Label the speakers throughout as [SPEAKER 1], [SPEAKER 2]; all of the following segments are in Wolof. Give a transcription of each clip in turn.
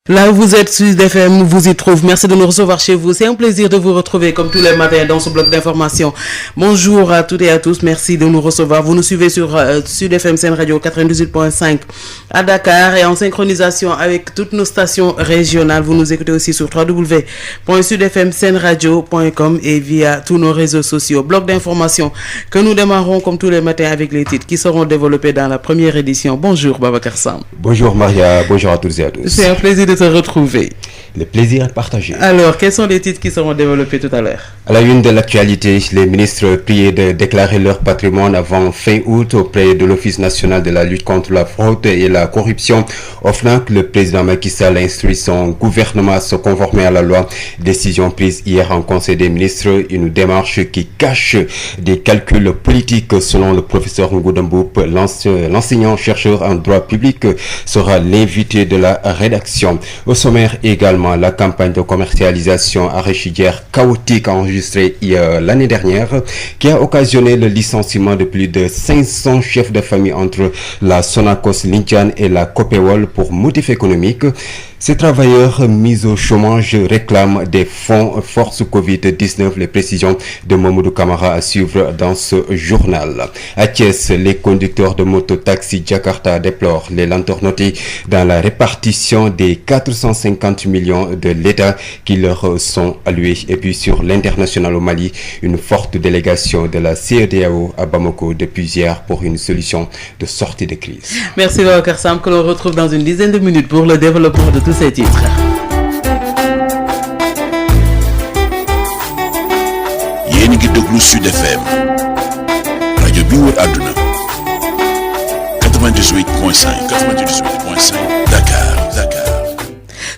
[SPEAKER 1] Là où vous êtes, Sud FM vous y trouve. Merci de nous recevoir chez vous. C'est un plaisir de vous retrouver comme tous les matins dans ce bloc d'information. Bonjour à toutes et à tous. Merci de nous recevoir. Vous nous suivez sur Sud FM Sen Radio 98.5 à Dakar et en synchronisation avec toutes nos stations régionales. Vous nous écoutez aussi sur www.sudfmsenradio.com et via tous nos réseaux sociaux. Bloc d'information que nous démarrons comme tous les matins avec les titres qui seront développés dans la première édition. Bonjour Babacar Sam.
[SPEAKER 2] Bonjour Maria, bonjour à toutes et à tous.
[SPEAKER 1] C'est un plaisir de te retrouver.
[SPEAKER 2] Le plaisir est partagé.
[SPEAKER 1] Alors, quels sont les titres qui seront développés tout à l'heure?
[SPEAKER 2] À la une de l'actualité, les ministres priés de déclarer leur patrimoine avant fin août auprès de l'Office national de la lutte contre la fraude et la corruption. OFNAC, le président Macky Sall a instruit son gouvernement à se conformer à la loi. Décision prise hier en Conseil des ministres, une démarche qui cache des calculs politiques selon le professeur Ngouda Mboup. L'enseignant-chercheur en droit public sera l'invité de la rédaction. Au sommaire également, la campagne de commercialisation arachidière chaotique enregistrée l'année dernière qui a occasionné le licenciement de plus de 500 chefs de famille entre la Sonacos Lindiane et la Copéol pour motif économique. Ces travailleurs mis au chômage réclament des fonds force Covid-19. Les précisions de Mamadou Camara à suivre dans ce journal. À Thiès, les conducteurs de moto-taxi Jakarta déplorent les lenteurs notées dans la répartition des 450 millions de l'État qui leur sont alloués. Et puis sur l'international au Mali, une forte délégation de la CEDEAO à Bamako depuis hier pour une solution de sortie de crise.
[SPEAKER 1] Merci Babacar Sam que l'on retrouve dans une dizaine de minutes pour le développement de tous ces titres.
[SPEAKER 3] yéen a ngi déglu Sud FM rajo bi wër àdduna 98.5 Dakar.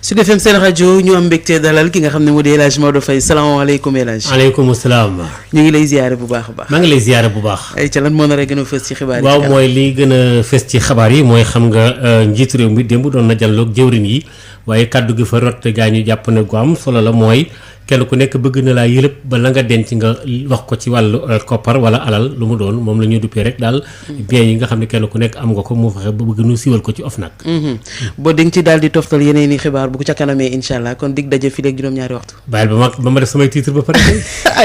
[SPEAKER 1] Sud FM Sen Radio ñu am mbégte dalal ki nga xam ne moo di El Hadj Maodo Faye salaamaaleykum El Hadj.
[SPEAKER 4] aleykum salaam.
[SPEAKER 1] ñu ngi lay ziyaare bu baax a baax.
[SPEAKER 4] maa ngi lay ziyaare bu baax.
[SPEAKER 1] ay ca lan moo nar a gën a fës ci xibaar yi.
[SPEAKER 4] waaw mooy li gën a fës ci xabaar yi mooy xam nga njiitu réew mi démb doon na jàlloog jëwrin yi waaye kàddu gi fa rot gaa ñu jàpp ne gu am solo la mooy kenn ku nekk bëgg na laa yëlëb ba la nga denc nga wax ko ci wàllu koppar wala alal lu mu doon moom la ñuy duppee rek daal bien yi nga xam ne kenn ku nekk am nga ko mu fexe ba bëgg nu siiwal ko ci OFNAC.
[SPEAKER 1] boo di nga ci daal di toftal yeneen i xibaar bu ko ca kanamee incha allah kon dig daje fii léegi juróom-ñaari waxtu.
[SPEAKER 4] bàyyil ba ma def samay titre ba pare.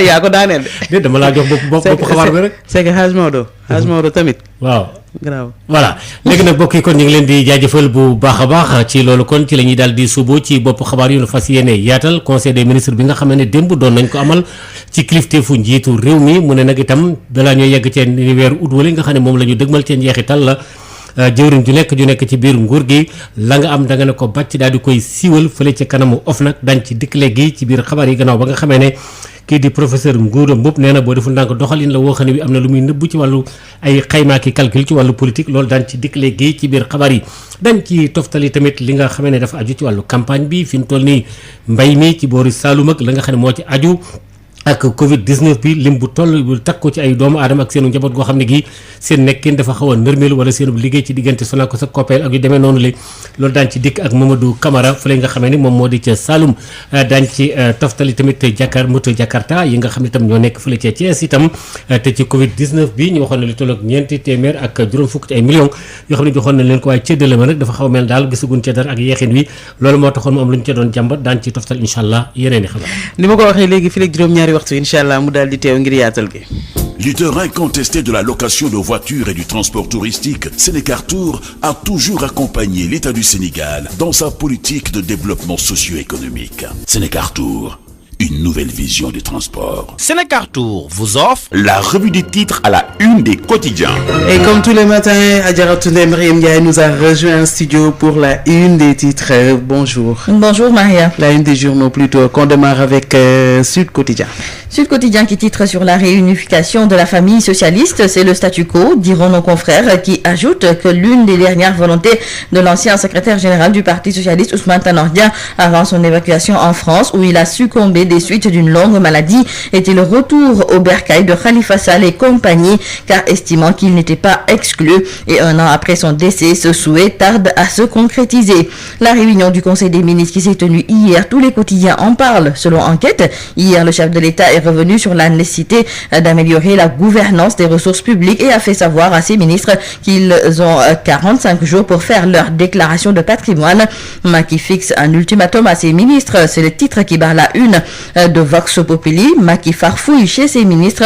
[SPEAKER 1] yaa ko daaneel de.
[SPEAKER 4] dama laa jox bopp xabaar bi rek.
[SPEAKER 1] c'est que Hadj Maodo tamit.
[SPEAKER 4] waaw.
[SPEAKER 1] grave
[SPEAKER 4] voilà léegi nag mbokk yi kon ñu ngi leen di jaajëfal bu baax a baax ci loolu kon ci la ñuy daal di subo ci bopp xabaar yu nu fas yéene yaatal conseil des ministres bi nga xam ne démb doon nañ ko amal ci kilifteefu njiitu réew mi mu ne nag itam balaa ñoo yegg ci weeru ut wala nga xam ne moom la ñu dëgmal ci njeexital la jëwriñ ju nekk ci biir nguur gi la nga am da nga ne ko bàcc daal di koy siiwal fële ci kanamu OFNAC dañ ci dikk léegi ci biir xabaar yi gannaaw ba nga xamee ne kii di professeur Ngouda Mboup nee na boo deful ndànk doxalin la woo xam ne bi am na lu muy nëbbu ci wàllu ay xaymaa ki calcul ci wàllu politique loolu daan ci dikk léegi ci biir xabaar yi dañ ci toftali tamit li nga xamee ne dafa aju ci wàllu campagne bi fi mu toll nii mbay mi ci boori Saloum ak la nga xam ne moo ci aju ak Covid 19 bi lim bu toll bu takku ci ay doomu aadama ak seenu njaboot goo xam ne gi seen nekkin dafa xaw a nërmeelu wala seen liggéey ci diggante Sonacos ak Copel ak yu demee noonu la loolu daan ci dikk ak Mamadou Camara fële nga xamee ni moom moo di ca Saloum daañ ci toftali tamit moto Jakarta yi nga xam ne itam ñoo nekk fële ca Thiès itam te ci Covid 19 bi ñu waxoon ne lu toll ak ñeenti téeméer ak juróom fukk ci ay millions yoo xam ne joxoon nañ leen ko waaye cëddale ma nag dafa xaw a mel daal gisaguñ ca dara ak yeexin wi loolu moo taxoon mu am lu ñu ca doon jàmbat daan ci toftal incha allah yeneen i xabaar
[SPEAKER 1] ni ma ko waxee léegi fii léegi juróom-ñaari waxtu incha allah mu daal di teew ngir yaatal gi.
[SPEAKER 3] Leader incontesté de la location de voitures et du transport touristique, Sénécartour a toujours accompagné l'État du Sénégal dans sa politique de développement socio-économique. Sénécartour, une nouvelle vision du transport.
[SPEAKER 5] Sénécartour vous offre la revue des titres à la une des quotidiens.
[SPEAKER 1] Et comme tous les matins, Adjaratou Mariam Ndiaye nous a rejoint en studio pour la une des titres. Bonjour.
[SPEAKER 6] Bonjour Maria.
[SPEAKER 1] La une des journaux plutôt, qu'on démarre avec Sud Quotidien.
[SPEAKER 6] Sud Quotidien qui titre sur la réunification de la famille socialiste, c'est le statu quo, diront nos confrères, qui ajoute que l'une des dernières volontés de l'ancien secrétaire général du Parti socialiste Ousmane Tanor Dieng avant son évacuation en France où il a succombé des suites d'une longue maladie était le retour au bercail de Khalifa Sall et compagnie, car estimant qu'il n'était pas exclu et un an après son décès, ce souhait tarde à se concrétiser. La réunion du Conseil des ministres qui s'est tenue hier, tous les quotidiens en parlent. Selon Enquête, hier le chef de l'État est revenu sur la nécessité d'améliorer la gouvernance des ressources publiques et a fait savoir à ses ministres qu'ils ont 45 jours pour faire leur déclaration de patrimoine. Macky fixe un ultimatum à ses ministres. C'est le titre qui barre la une de Vox Populi. Macky farfouille chez ses ministres,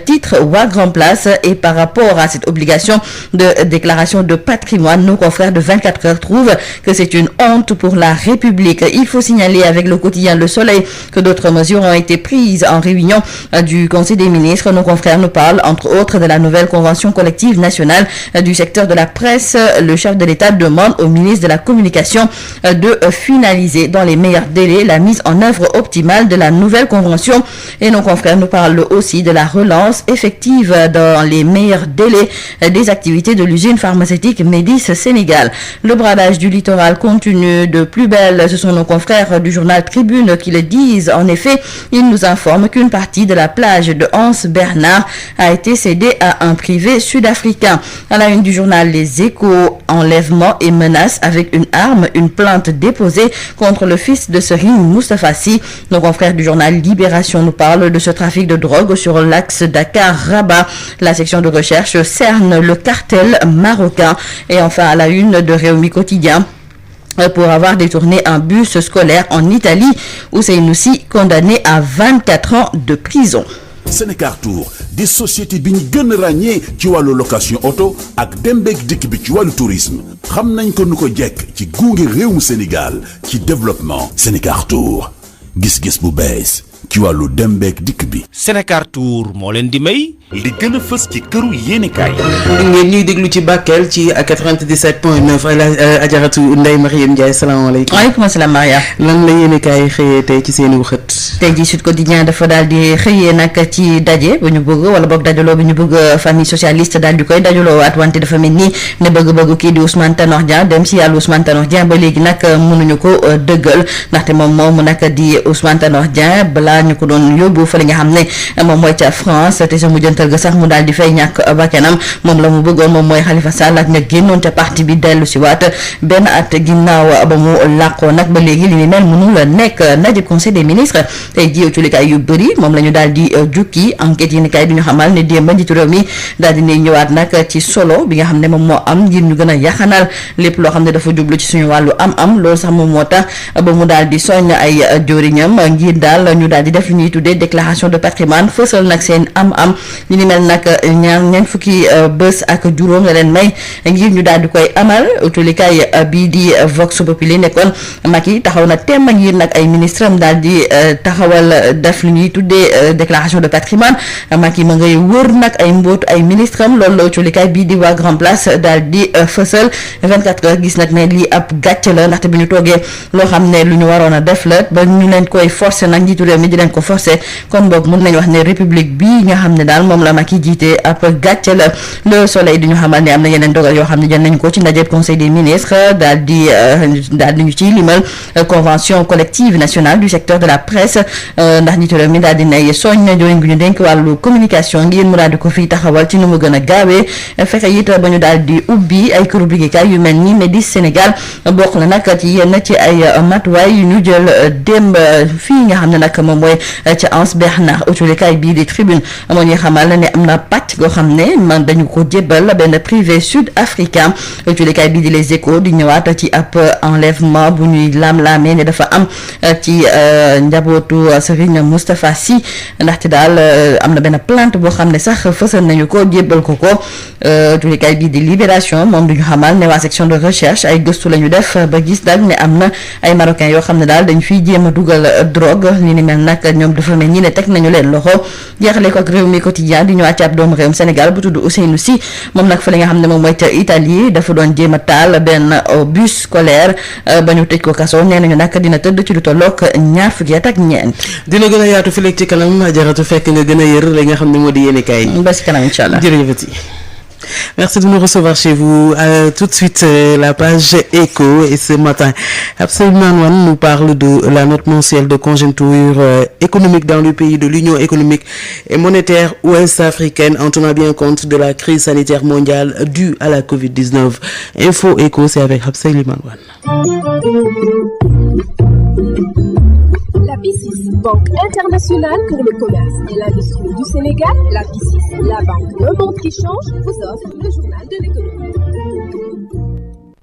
[SPEAKER 6] titre Wa Grand Place. Et par rapport à cette obligation de déclaration de patrimoine, nos confrères de 24 heures trouvent que c'est une honte pour la République. Il faut signaler avec le quotidien Le Soleil que d'autres mesures ont été prises en réunion du Conseil des ministres. Nos confrères nous parlent entre autres de la nouvelle convention collective nationale du secteur de la presse. Le chef de l'État demande au ministre de la Communication de finaliser dans les meilleurs délais la mise en œuvre optimale de la nouvelle convention. Et nos confrères nous parlent aussi de la relance effective dans les meilleurs délais des activités de l'usine pharmaceutique Médis Sénégal. Le bradage du littoral continue de plus belle. Ce sont nos confrères du journal Tribune qui le disent. En effet, ils nous informent qu'une partie de la plage de Anse Bernard a été cédée à un privé sud-africain. À la une du journal Les Échos, enlèvement et menace avec une arme, une plainte déposée contre le fils de Serigne Moustapha Sy. Nos confrères du journal Libération nous parlent de ce trafic de drogue sur l'axe Dakar-Rabat. La section de recherche cerne le cartel marocain. Et enfin, à la une de Rewmi Quotidien, pour avoir détourné un bus scolaire en Italie, Ousseynou Sy condamné à 24 ans de prison.
[SPEAKER 3] Sénécartour di société bi ñu gën a ràññee ci wàllu location auto ak dem beeg dikk bi ci wàllu tourisme xam nañ ko nu ko jekk ci gunge réewum Sénégal ci développement. Sénécartour gis-gis bu bees ci wàllu dem beeg dikk bi.
[SPEAKER 5] Sénécartour moo leen di may li gën a fës ci këru yéenekaay.
[SPEAKER 1] ngeen ñuy déglu ci Bakel ci 97.9 Ajaratu Ndeye Marième Ndiaye salaamaaleykum.
[SPEAKER 6] waaleykum salaam Maria.
[SPEAKER 1] lan la yéenekaay xëyee tey ci seen xët.
[SPEAKER 6] tey jii Sud Quotidien dafa daal di xëyee nag ci daje bu ñu bëgg wala boog dajaloo bu ñu bëgg famille socialiste daal di koy dajaloo waat wante dafa mel ni ne bëgg-bëggu kii di Ousmane Tanor Dieng dem si yàlla Ousmane Tanor Dieng ba léegi nag mënuñu ko dëggal ndaxte moom moomu nag di Ousmane Tanor Dieng balaa ñu ko doon yóbbu fa li nga xam ne moom mooy ca France te sa mujjantal ga sax mu daal di fay ñàkk bakkanam moom la mu bëggoon moom mooy Khalifa Sall ak ña génnoon ca parti bi dellu si waat benn at ginnaaw ba mu làqoo nag ba léegi li ni mel mënul la nekk ndaje conseil des ministres tey jii culikaay yu bëri moom la ñu daal di jukki enquête yi ni kay di ñu xamal ne démb njiitu réew mi daal di ne ñëwaat nag ci solo bi nga xam ne moom moo am ngir ñu gën a yaxanal lépp loo xam ne dafa jublu ci suñu wàllu am loolu sax moom moo tax ba mu daal di soññ ay joriñam ngir daal ñu daal di def lu ñuy tuddee déclaration de patrimoine fësal nag seen am li ni mel nag ñeent fukki bés ak juróom la leen may ngir ñu daal di koy amal culikaay bii di Vox Populi nekkoon Macky taxaw na temm ngir nag ay ministre am daal di taxawal def lu ñuy tuddee déclaration de patrimoine Macky ma ngay wër nag ay mbootu ay ministre am loolu la culikaay bii di waa Grand Place daal di fësal 24 heures gis nag ne lii ab gàcce la ndaxte bi ñu toogee loo xam ne lu ñu waroon a def la ba ñu leen koy forcer nag njiitu réew mi di leen ko forcer kon boog mën nañu wax ne république bii nga xam ne daal moom la Macky jiite ab gàcce la. Le Soleil di ñu xamal ne am na yeneen dogal yoo xam ne jël nañ ko ci ndaje conseil des ministres daal di ñu ci limal convention collective nationale du secteur de la presse ndax njiitu réew mi daal di nay soññ joriñ gu ñu dénk wàllu communication ngir mu daal di ko fii taxawal ci nu mu gën a gaawee fexe it ba ñu daal di ubbi ay këru liggéeykaay yu mel ni Médis Sénégal bokk na nag ci yenn ci ay matuwaay yu ñu jël démb fii nga xam ne nag moom mooy ca Anse Bernard autolikaay bii di Tribune moo ñuy xamal ne am na pàcc goo xam ne man dañu ko jébbal benn privé sud-africain autolikaay bii di Les Échos di ñëwaat ci ab enlèvement bu ñuy laam-laamee ne dafa am ci njabootu Serigne Moustapha Sy ndaxte daal am na benn plainte boo xam ne sax fësal nañu ko jébbal ko autolikaay bii di Libération moom du ñu xamal ne waa section de recherche ay gëstu la ñu def ba gis daal ne am na ay marocains yoo xam ne daal dañu fiy jéem a dugal drogue li ni mel nag ñoom dafa mel ni ne teg nañu leen loxo jeexale ko ak Rewmi Quotidien di ñëwaat ci ab doomu réewum Sénégal bu tudd Ousseynou Sy moom nag fa li nga xam ne moom mooy ca Italie dafa doon jéem a taal benn bus scolaire ba ñu tëj ko kaso nee nañu nag dina tëdd ci lu tollook ñaar fukki at ak ñeent.
[SPEAKER 1] dina gën a yaatu fi léegi ci kanam jaratu fekk nga gën a yër li nga xam ne moo di yéenekaay yi.
[SPEAKER 6] ba si kanam incha allah
[SPEAKER 1] jërëjëf. Merci de nous recevoir chez vous. Tout de suite, la page éco. Et ce matin, Abselman Wan nous parle de la note mensuelle de conjoncture économique dans le pays de l'Union économique et monétaire ouest-africaine en tenant bien compte de la crise sanitaire mondiale due à la Covid-19. Info éco, c'est avec Abselman Wan.
[SPEAKER 7] La piste BICIS, Banque internationale pour le commerce et l'industrie du Sénégal, la BICIS, la banque Le Monde qui change, vous offre le journal de l'économie.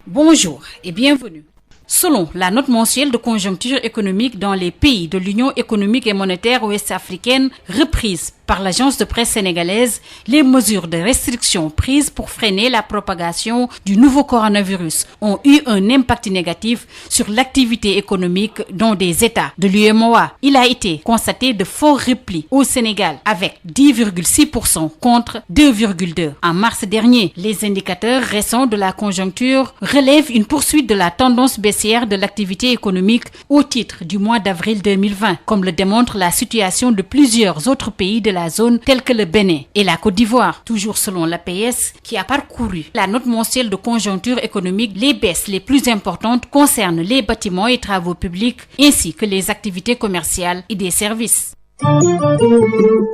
[SPEAKER 8] Bonjour et bienvenue. Selon la note mensuelle de conjoncture économique dans les pays de l'Union économique et monétaire ouest-africaine, reprise par l'agence de presse sénégalaise, les mesures de restriction prises pour freiner la propagation du nouveau coronavirus ont eu un impact négatif sur l'activité économique dans des États de l'UEMOA. Il a été constaté de forts replis au Sénégal avec 10,6% contre 2,2% en mars dernier. Les indicateurs récents de la conjoncture relèvent une poursuite de la tendance baissière de l'activité économique au titre du mois d'avril 2020, comme le démontre la situation de plusieurs autres pays de la zone tels que le Bénin et la Côte d'Ivoire. Toujours selon l'APS, qui a parcouru la note mensuelle de conjoncture économique, les baisses les plus importantes concernent les bâtiments et travaux publics ainsi que les activités commerciales et des services.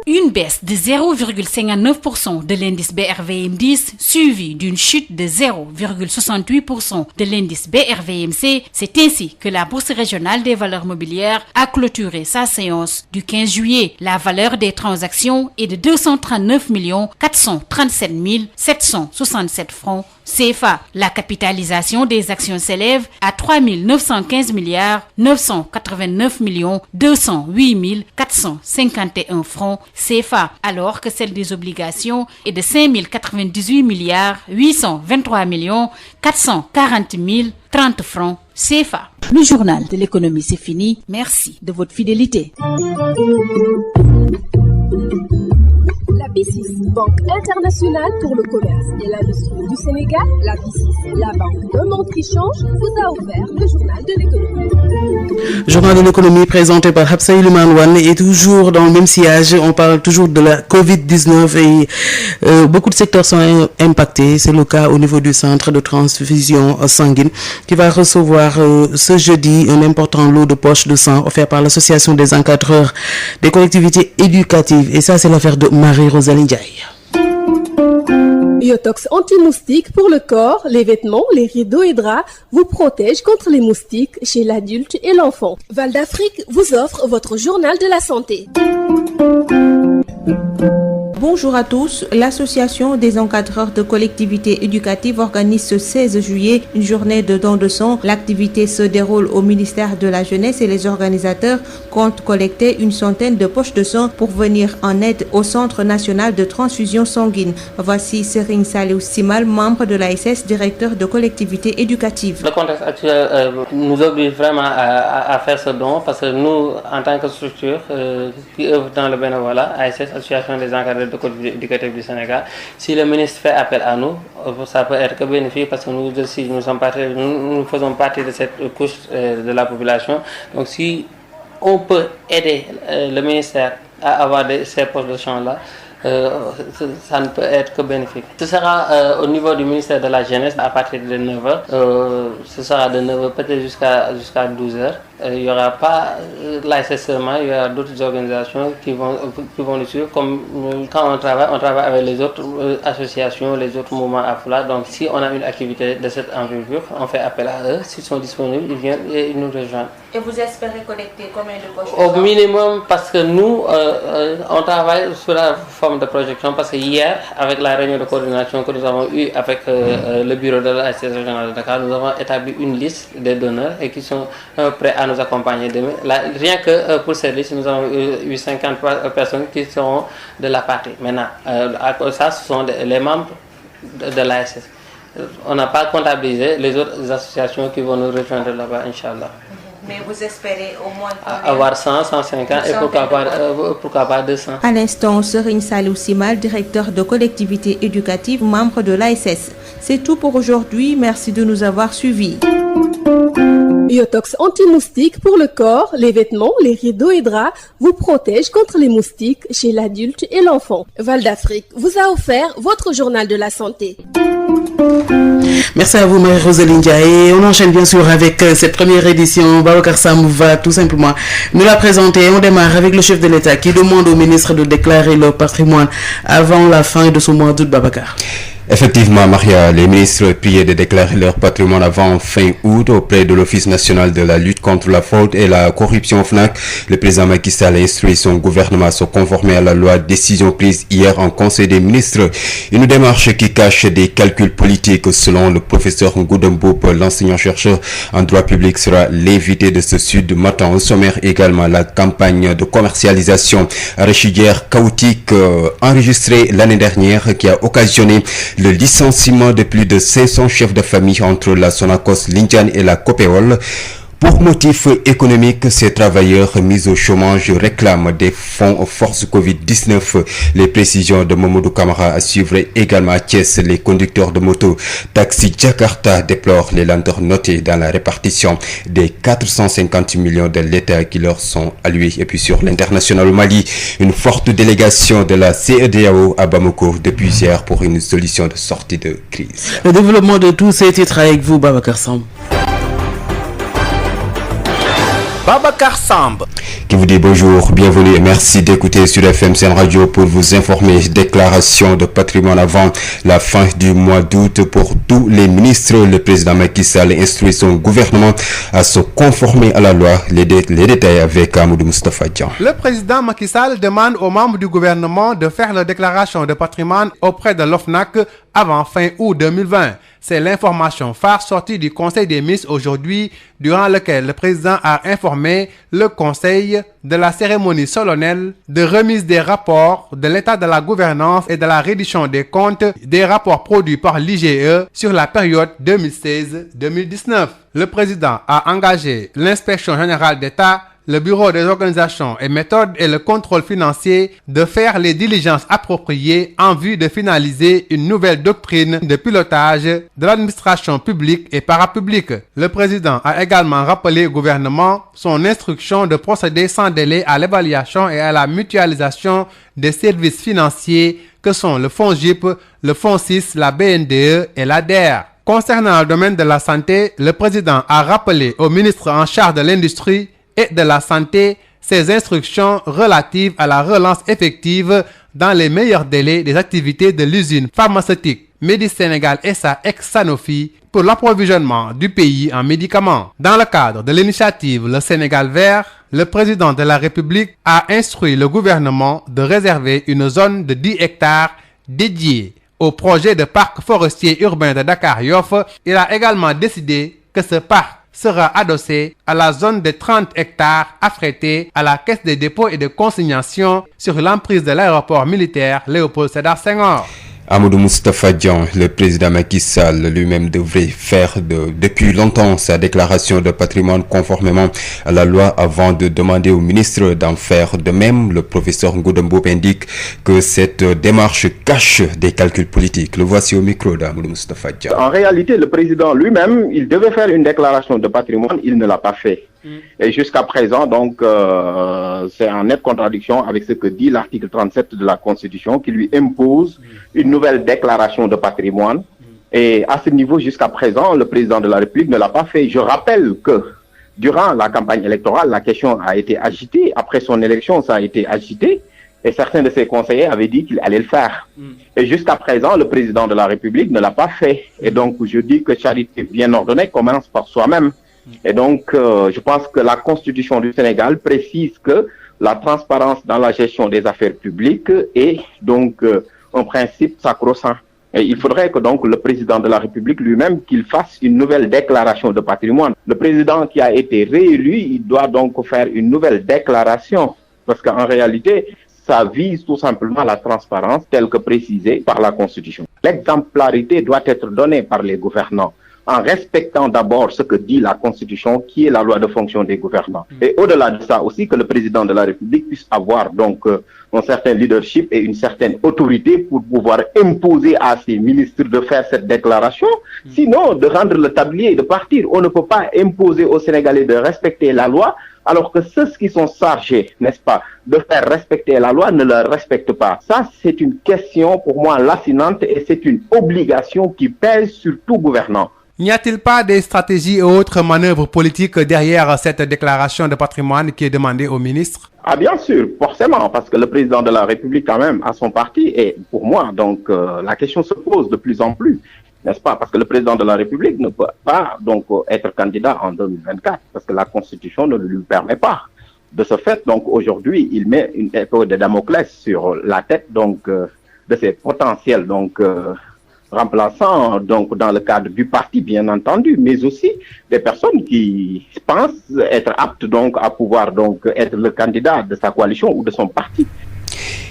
[SPEAKER 8] Une baisse de 0,59% de l'indice BRVM10 suivie d'une chute de 0,68% de l'indice BRVMC. C'est ainsi que la Bourse régionale des valeurs mobilières a clôturé sa séance du 15 juillet. La valeur des transactions est de 239 437 767 francs CFA. La capitalisation des actions s'élève à 3 915 989 208 451 francs CFA, alors que celle des obligations est de 5 098 823 440 30 francs CFA. Le journal de l'économie, c'est fini. Merci de votre fidélité.
[SPEAKER 7] La BICIS, Banque internationale pour le commerce et l'industrie du Sénégal, la BICIS, la banque Le Monde qui change, vous a offert le journal de l'économie.
[SPEAKER 1] Journal de l'économie présenté par Habsa Elimane Wane et toujours dans le même sillage, on parle toujours de la Covid-19 et beaucoup de secteurs sont impactés. C'est le cas au niveau du centre de transfusion sanguine qui va recevoir ce jeudi un important lot de poches de sang offert par l'association des encadreurs des collectivités éducatives. Et ça, c'est l'affaire de Marie-Rosalie Ndiaye.
[SPEAKER 7] Biotox anti-moustique pour le corps, les vêtements, les rideaux et draps vous protègent contre les moustiques chez l'adulte et l'enfant. Val d'Afrique vous offre votre journal de la santé.
[SPEAKER 9] Bonjour à tous. L'association des encadreurs de collectivités éducatives organise ce 16 juillet une journée de don de sang. L'activité se déroule au ministère de la Jeunesse et les organisateurs comptent collecter une centaine de poches de sang pour venir en aide au Centre national de transfusion sanguine. Voici Serigne Saliou Simal, membre de l'ASS, directeur de collectivité éducative.
[SPEAKER 10] Le contexte actuel nous oblige vraiment à faire ce don parce que nous, en tant que structure qui œuvre dans le bénévolat, ASS, Association des encadreurs de collectivités éducatives du Sénégal, si le ministre fait appel à nous, ça peut être que bénéfique parce que nous aussi, nous faisons partie de cette couche de la population. Donc si on peut aider le ministère à avoir ces postes de champ-là, ça ne peut être que bénéfique. Ce sera au niveau du ministère de la Jeunesse à partir de 9h. Ce sera de 9h peut-être jusqu'à 12h. Il n'y aura pas l'ASS seulement, il y aura d'autres organisations qui vont le suivre. Comme quand on travaille avec les autres associations, les autres mouvements AFULA. Donc si on a une activité de cette envergure, on fait appel à eux. S'ils sont disponibles, ils viennent et ils nous rejoignent.
[SPEAKER 9] Et vous espérez collecter combien de poches?
[SPEAKER 10] Au minimum, parce que nous, on travaille sous la forme de projection, parce que hier, avec la réunion de coordination que nous avons eue avec le bureau de l'ASS régionale de Dakar, nous avons établi une liste des donneurs et qui sont prêts à nous accompagner demain. Rien que pour cette liste, nous avons eu 53 personnes qui seront de la partie. Maintenant, ça, ce sont les membres de l'ASS. On n'a pas comptabilisé les autres associations qui vont nous rejoindre là-bas, Inch'Allah.
[SPEAKER 9] Mais vous espérez au moins
[SPEAKER 10] avoir 100, 150 et pourquoi pas 200.
[SPEAKER 9] À l'instant, Serigne Saliou Simal, directeur de collectivité éducative, membre de l'ASS. C'est tout pour aujourd'hui. Merci de nous avoir suivis.
[SPEAKER 7] Biotox anti-moustique pour le corps, les vêtements, les rideaux et draps vous protègent contre les moustiques chez l'adulte et l'enfant. Val d'Afrique vous a offert votre journal de la santé.
[SPEAKER 1] Merci à vous Marie-Rosalie Ndiaye. On enchaîne bien sûr avec cette première édition. Babacar Sam va tout simplement nous la présenter. On démarre avec le chef de l'État qui demande au ministre de déclarer leur patrimoine avant la fin de ce mois d'août. Babacar.
[SPEAKER 2] Effectivement, Maria, les ministres priés de déclarer leur patrimoine avant fin août auprès de l'Office national de la lutte contre la fraude et la corruption FNAC. Le président Macky Sall a instruit son gouvernement à se conformer à la loi, décision prise hier en Conseil des ministres. Une démarche qui cache des calculs politiques. Selon le professeur Ngouda Mboup, l'enseignant-chercheur en droit public sera l'invité de ce Sud Matin. Au sommaire également la campagne de commercialisation arachidière chaotique enregistrée l'année dernière qui a occasionné le licenciement de plus de 500 chefs de famille entre la Sonacos, l'Indiane et la Copéol. Pour motif économique, ces travailleurs mis au chômage réclament des fonds force Covid-19. Les précisions de Mamadou Camara à suivre également à Thiès. Les conducteurs de moto taxi Jakarta déplorent les lenteurs notées dans la répartition des 450 millions de l'État qui leur sont alloués. Et puis sur l'international au Mali, une forte délégation de la CEDEAO à Bamako depuis hier pour une solution de sortie de crise.
[SPEAKER 1] Le développement de tous ces titres avec vous, Babacar Samb.
[SPEAKER 5] Babacar Samb.
[SPEAKER 2] Qui vous dit bonjour, bienvenue et merci d'écouter sur FM Sen Radio pour vous informer. Déclaration de patrimoine avant la fin du mois d'août pour tous les ministres. Le président Macky Sall instruit son gouvernement à se conformer à la loi. Les détails avec Amadou Moustapha Dian.
[SPEAKER 11] Le président Macky Sall demande aux membres du gouvernement de faire la déclaration de patrimoine auprès de l'OFNAC avant fin août 2020. C'est l'information phare sortie du Conseil des ministres aujourd'hui, durant lequel le président a informé le Conseil de la cérémonie solennelle de remise des rapports de l'état de la gouvernance et de la reddition des comptes des rapports produits par l'IGE sur la période 2016-2019. Le président a engagé l'inspection générale d'État, le Bureau des organisations et méthodes et le contrôle financier de faire les diligences appropriées en vue de finaliser une nouvelle doctrine de pilotage de l'administration publique et parapublique. Le président a également rappelé au gouvernement son instruction de procéder sans délai à l'évaluation et à la mutualisation des services financiers que sont le FONGIP, le FONSIS, la BNDE et l'ADER. Concernant le domaine de la santé, le président a rappelé au ministre en charge de l'industrie et de la santé ses instructions relatives à la relance effective dans les meilleurs délais des activités de l'usine pharmaceutique Médis Sénégal SA ex-Sanofi pour l'approvisionnement du pays en médicaments. Dans le cadre de l'initiative Le Sénégal Vert, le président de la République a instruit le gouvernement de réserver une zone de 10 hectares dédiée au projet de parc forestier urbain de Dakar-Yoff. Il a également décidé que ce parc sera adossé à la zone de 30 hectares affrétée à la Caisse des dépôts et de consignation sur l'emprise de l'aéroport militaire Léopold Sédar Senghor.
[SPEAKER 2] Amadou Moustapha Dian, le président Macky Sall lui-même devrait faire depuis longtemps sa déclaration de patrimoine conformément à la loi avant de demander au ministre d'en faire de même. Le professeur Ngouda Mboup indique que cette démarche cache des calculs politiques. Le voici au micro d'Amadou Moustapha Dian.
[SPEAKER 12] En réalité, le président lui-même, il devait faire une déclaration de patrimoine, il ne l'a pas fait. Et jusqu'à présent, donc, c'est en nette contradiction avec ce que dit l'article 37 de la Constitution qui lui impose une nouvelle déclaration de patrimoine. Et à ce niveau, jusqu'à présent, le président de la République ne l'a pas fait. Je rappelle que durant la campagne électorale, la question a été agitée. Après son élection, ça a été agité. Et certains de ses conseillers avaient dit qu'il allait le faire. Et jusqu'à présent, le président de la République ne l'a pas fait. Et donc, je dis que charité bien ordonnée commence par soi-même. Et donc, je pense que la Constitution du Sénégal précise que la transparence dans la gestion des affaires publiques est donc un principe sacro-saint. Et il faudrait que donc le président de la République lui-même qu'il fasse une nouvelle déclaration de patrimoine. Le président qui a été réélu, il doit donc faire une nouvelle déclaration parce qu'en réalité, ça vise tout simplement la transparence telle que précisée par la Constitution. L'exemplarité doit être donnée par les gouvernants, en respectant d'abord ce que dit la Constitution, qui est la loi de fonction des gouvernants. Et au-delà de ça aussi, que le président de la République puisse avoir donc un certain leadership et une certaine autorité pour pouvoir imposer à ses ministres de faire cette déclaration, sinon de rendre le tablier et de partir. On ne peut pas imposer aux Sénégalais de respecter la loi, alors que ceux qui sont chargés, n'est-ce pas, de faire respecter la loi ne la respectent pas. Ça, c'est une question pour moi lancinante et c'est une obligation qui pèse sur tout gouvernant.
[SPEAKER 11] N'y a-t-il pas des stratégies et autres manœuvres politiques derrière cette déclaration de patrimoine qui est demandée au ministre?
[SPEAKER 12] Ah bien sûr, forcément, parce que le président de la République quand même a son parti et pour moi, donc la question se pose de plus en plus, n'est-ce pas? Parce que le président de la République ne peut pas donc être candidat en 2024 parce que la Constitution ne lui permet pas. De ce fait, donc aujourd'hui, il met une épée de Damoclès sur la tête donc de ses potentiels donc remplaçants donc dans le cadre du parti bien entendu, mais aussi des personnes qui pensent être aptes donc à pouvoir donc être le candidat de sa coalition ou de son parti.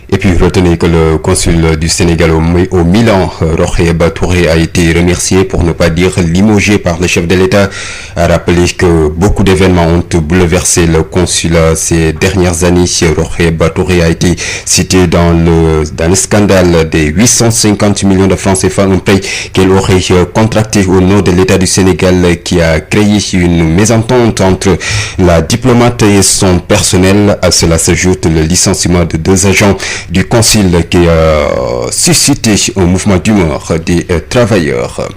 [SPEAKER 2] Et puis retenez que le consul du Sénégal au Milan, Roheba Touré, a été remercié, pour ne pas dire limogé, par le chef de l'État. A rappelé que beaucoup d'événements ont bouleversé le consulat ces dernières années. Roheba Touré a été cité dans le scandale des 850 millions de francs CFA, un prêt qu'elle aurait contracté au nom de l'État du Sénégal, qui a créé une mésentente entre la diplomate et son personnel. À cela s'ajoute le licenciement de 2 agents du consul qui a suscité un mouvement d'humeur des travailleurs.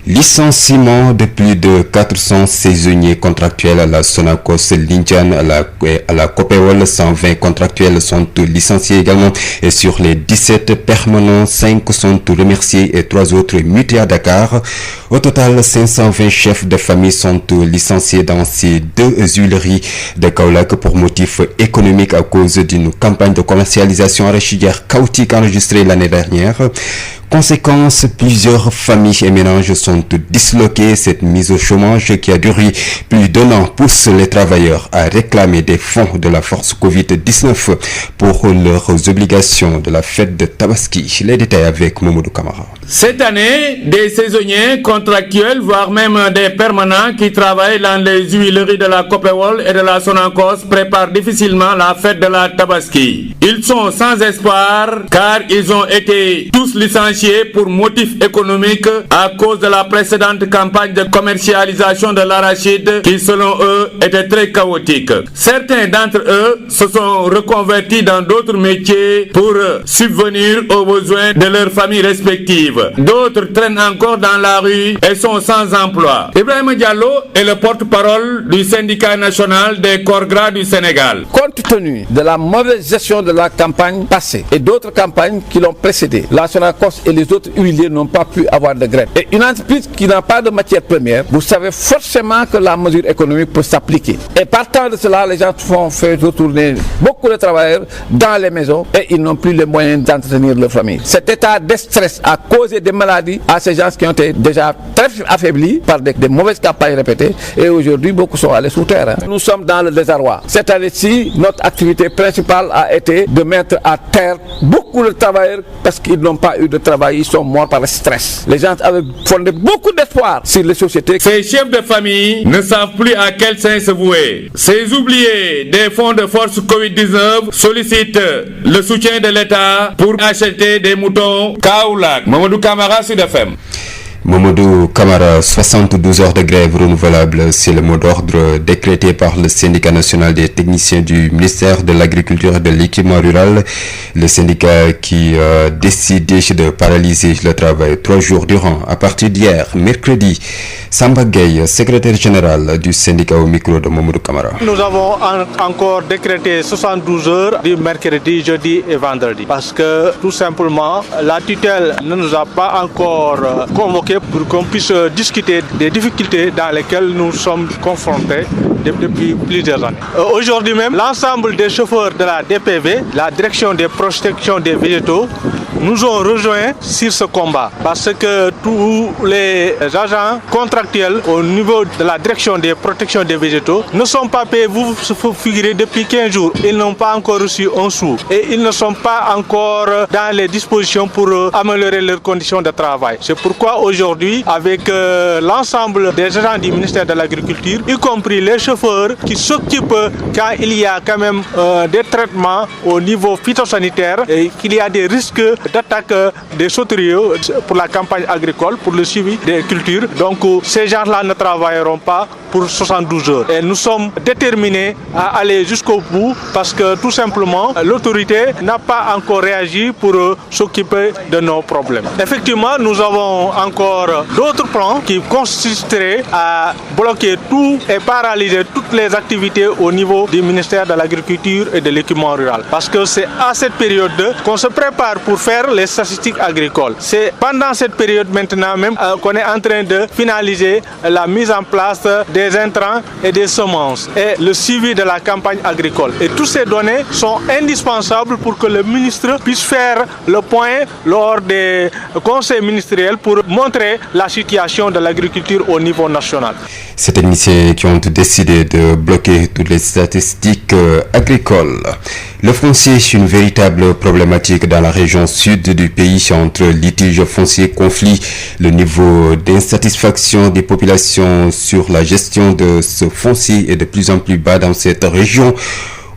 [SPEAKER 2] Licenciement de plus de 400 saisonniers contractuels à la Sonacos Lindiane, à la Copéol. 120 contractuels sont licenciés également, et sur les 17 permanents, 5 sont remerciés et 3 autres mutés à Dakar. Au total, 520 chefs de famille sont licenciés dans ces 2 huileries de Kaolack pour motif économique à cause d'une campagne de commercialisation arachidière chaotique enregistrée l'année dernière. Conséquence, plusieurs familles et ménages sont disloqués. Cette mise au chômage qui a duré plus d'1 an pousse les travailleurs à réclamer des fonds de la force Covid-19 pour leurs obligations de la fête de Tabaski. Les détails avec Mamadou Camara.
[SPEAKER 13] Cette année, des saisonniers contractuels, voire même des permanents qui travaillent dans les huileries de la Copéol et de la Sonacos préparent difficilement la fête de la Tabaski. Ils sont sans espoir car ils ont été tous licenciés pour motif économique à cause de la précédente campagne de commercialisation de l'arachide qui, selon eux, était très chaotique. Certains d'entre eux se sont reconvertis dans d'autres métiers pour subvenir aux besoins de leurs familles respectives. D'autres traînent encore dans la rue et sont sans emploi. Ibrahima Diallo est le porte-parole du syndicat national des corps gras du Sénégal.
[SPEAKER 14] Compte tenu de la mauvaise gestion de la campagne passée et d'autres campagnes qui l'ont précédée, la Sonacos et les autres huiliers n'ont pas pu avoir de grève. Et une entreprise qui n'a pas de matière première, vous savez forcément que la mesure économique peut s'appliquer. Et partant de cela, les gens font faire retourner beaucoup de travailleurs dans les maisons et ils n'ont plus les moyens d'entretenir leur famille. Cet état de stress a causé des maladies à ces gens qui ont été déjà très affaiblis par des mauvaises campagnes répétées, et aujourd'hui beaucoup sont allés sous terre. Nous sommes dans le désarroi. Cette année-ci, notre activité principale a été de mettre à terre beaucoup de travailleurs parce qu'ils n'ont pas eu de travail, ils sont morts par le stress. Les gens avaient fondé beaucoup d'espoir sur les sociétés.
[SPEAKER 13] Ces chefs de famille ne savent plus à quel sein se vouer. Ces oubliés des fonds de force Covid-19 sollicitent le soutien de l'État pour acheter des moutons Kaolack. Mamadou Camara, Sud FM.
[SPEAKER 2] Mamadou Camara, 72 heures de grève renouvelable, c'est le mot d'ordre décrété par le syndicat national des techniciens du ministère de l'Agriculture et de l'Équipement rural. Le syndicat qui a décidé de paralyser le travail 3 jours durant, à partir d'hier, mercredi. Samba Gueye, secrétaire général du syndicat, au micro de Mamadou Camara.
[SPEAKER 15] Nous avons encore décrété 72 heures du mercredi, jeudi et vendredi. Parce que tout simplement, la tutelle ne nous a pas encore convoqué pour qu'on puisse discuter des difficultés dans lesquelles nous sommes confrontés depuis plusieurs années. Aujourd'hui même, l'ensemble des chauffeurs de la DPV, la direction des protections des végétaux, nous ont rejoints sur ce combat parce que tous les agents contractuels au niveau de la direction des protections des végétaux ne sont pas payés, vous figurez, depuis 15 jours. Ils n'ont pas encore reçu un sou et ils ne sont pas encore dans les dispositions pour améliorer leurs conditions de travail. C'est pourquoi aujourd'hui, avec l'ensemble des agents du ministère de l'Agriculture, y compris les chauffeurs qui s'occupent quand il y a quand même des traitements au niveau phytosanitaire et qu'il y a des risques d'attaque des sauteriers pour la campagne agricole, pour le suivi des cultures. Donc ces gens-là ne travailleront pas pour 72 heures. Et nous sommes déterminés à aller jusqu'au bout parce que tout simplement, l'autorité n'a pas encore réagi pour s'occuper de nos problèmes. Effectivement, nous avons encore d'autres plans qui consisteraient à bloquer tout et paralyser toutes les activités au niveau du ministère de l'Agriculture et de l'Équipement rural. Parce que c'est à cette période qu'on se prépare pour faire les statistiques agricoles. C'est pendant cette période maintenant même qu'on est en train de finaliser la mise en place des intrants et des semences et le suivi de la campagne agricole. Et toutes ces données sont indispensables pour que le ministre puisse faire le point lors des conseils ministériels pour montrer la situation de l'agriculture au niveau national.
[SPEAKER 2] Ces techniciens qui ont décidé de bloquer toutes les statistiques agricoles. Le foncier est une véritable problématique dans la région sud du pays entre litiges fonciers, conflits. Le niveau d'insatisfaction des populations sur la gestion de ce foncier est de plus en plus bas dans cette région,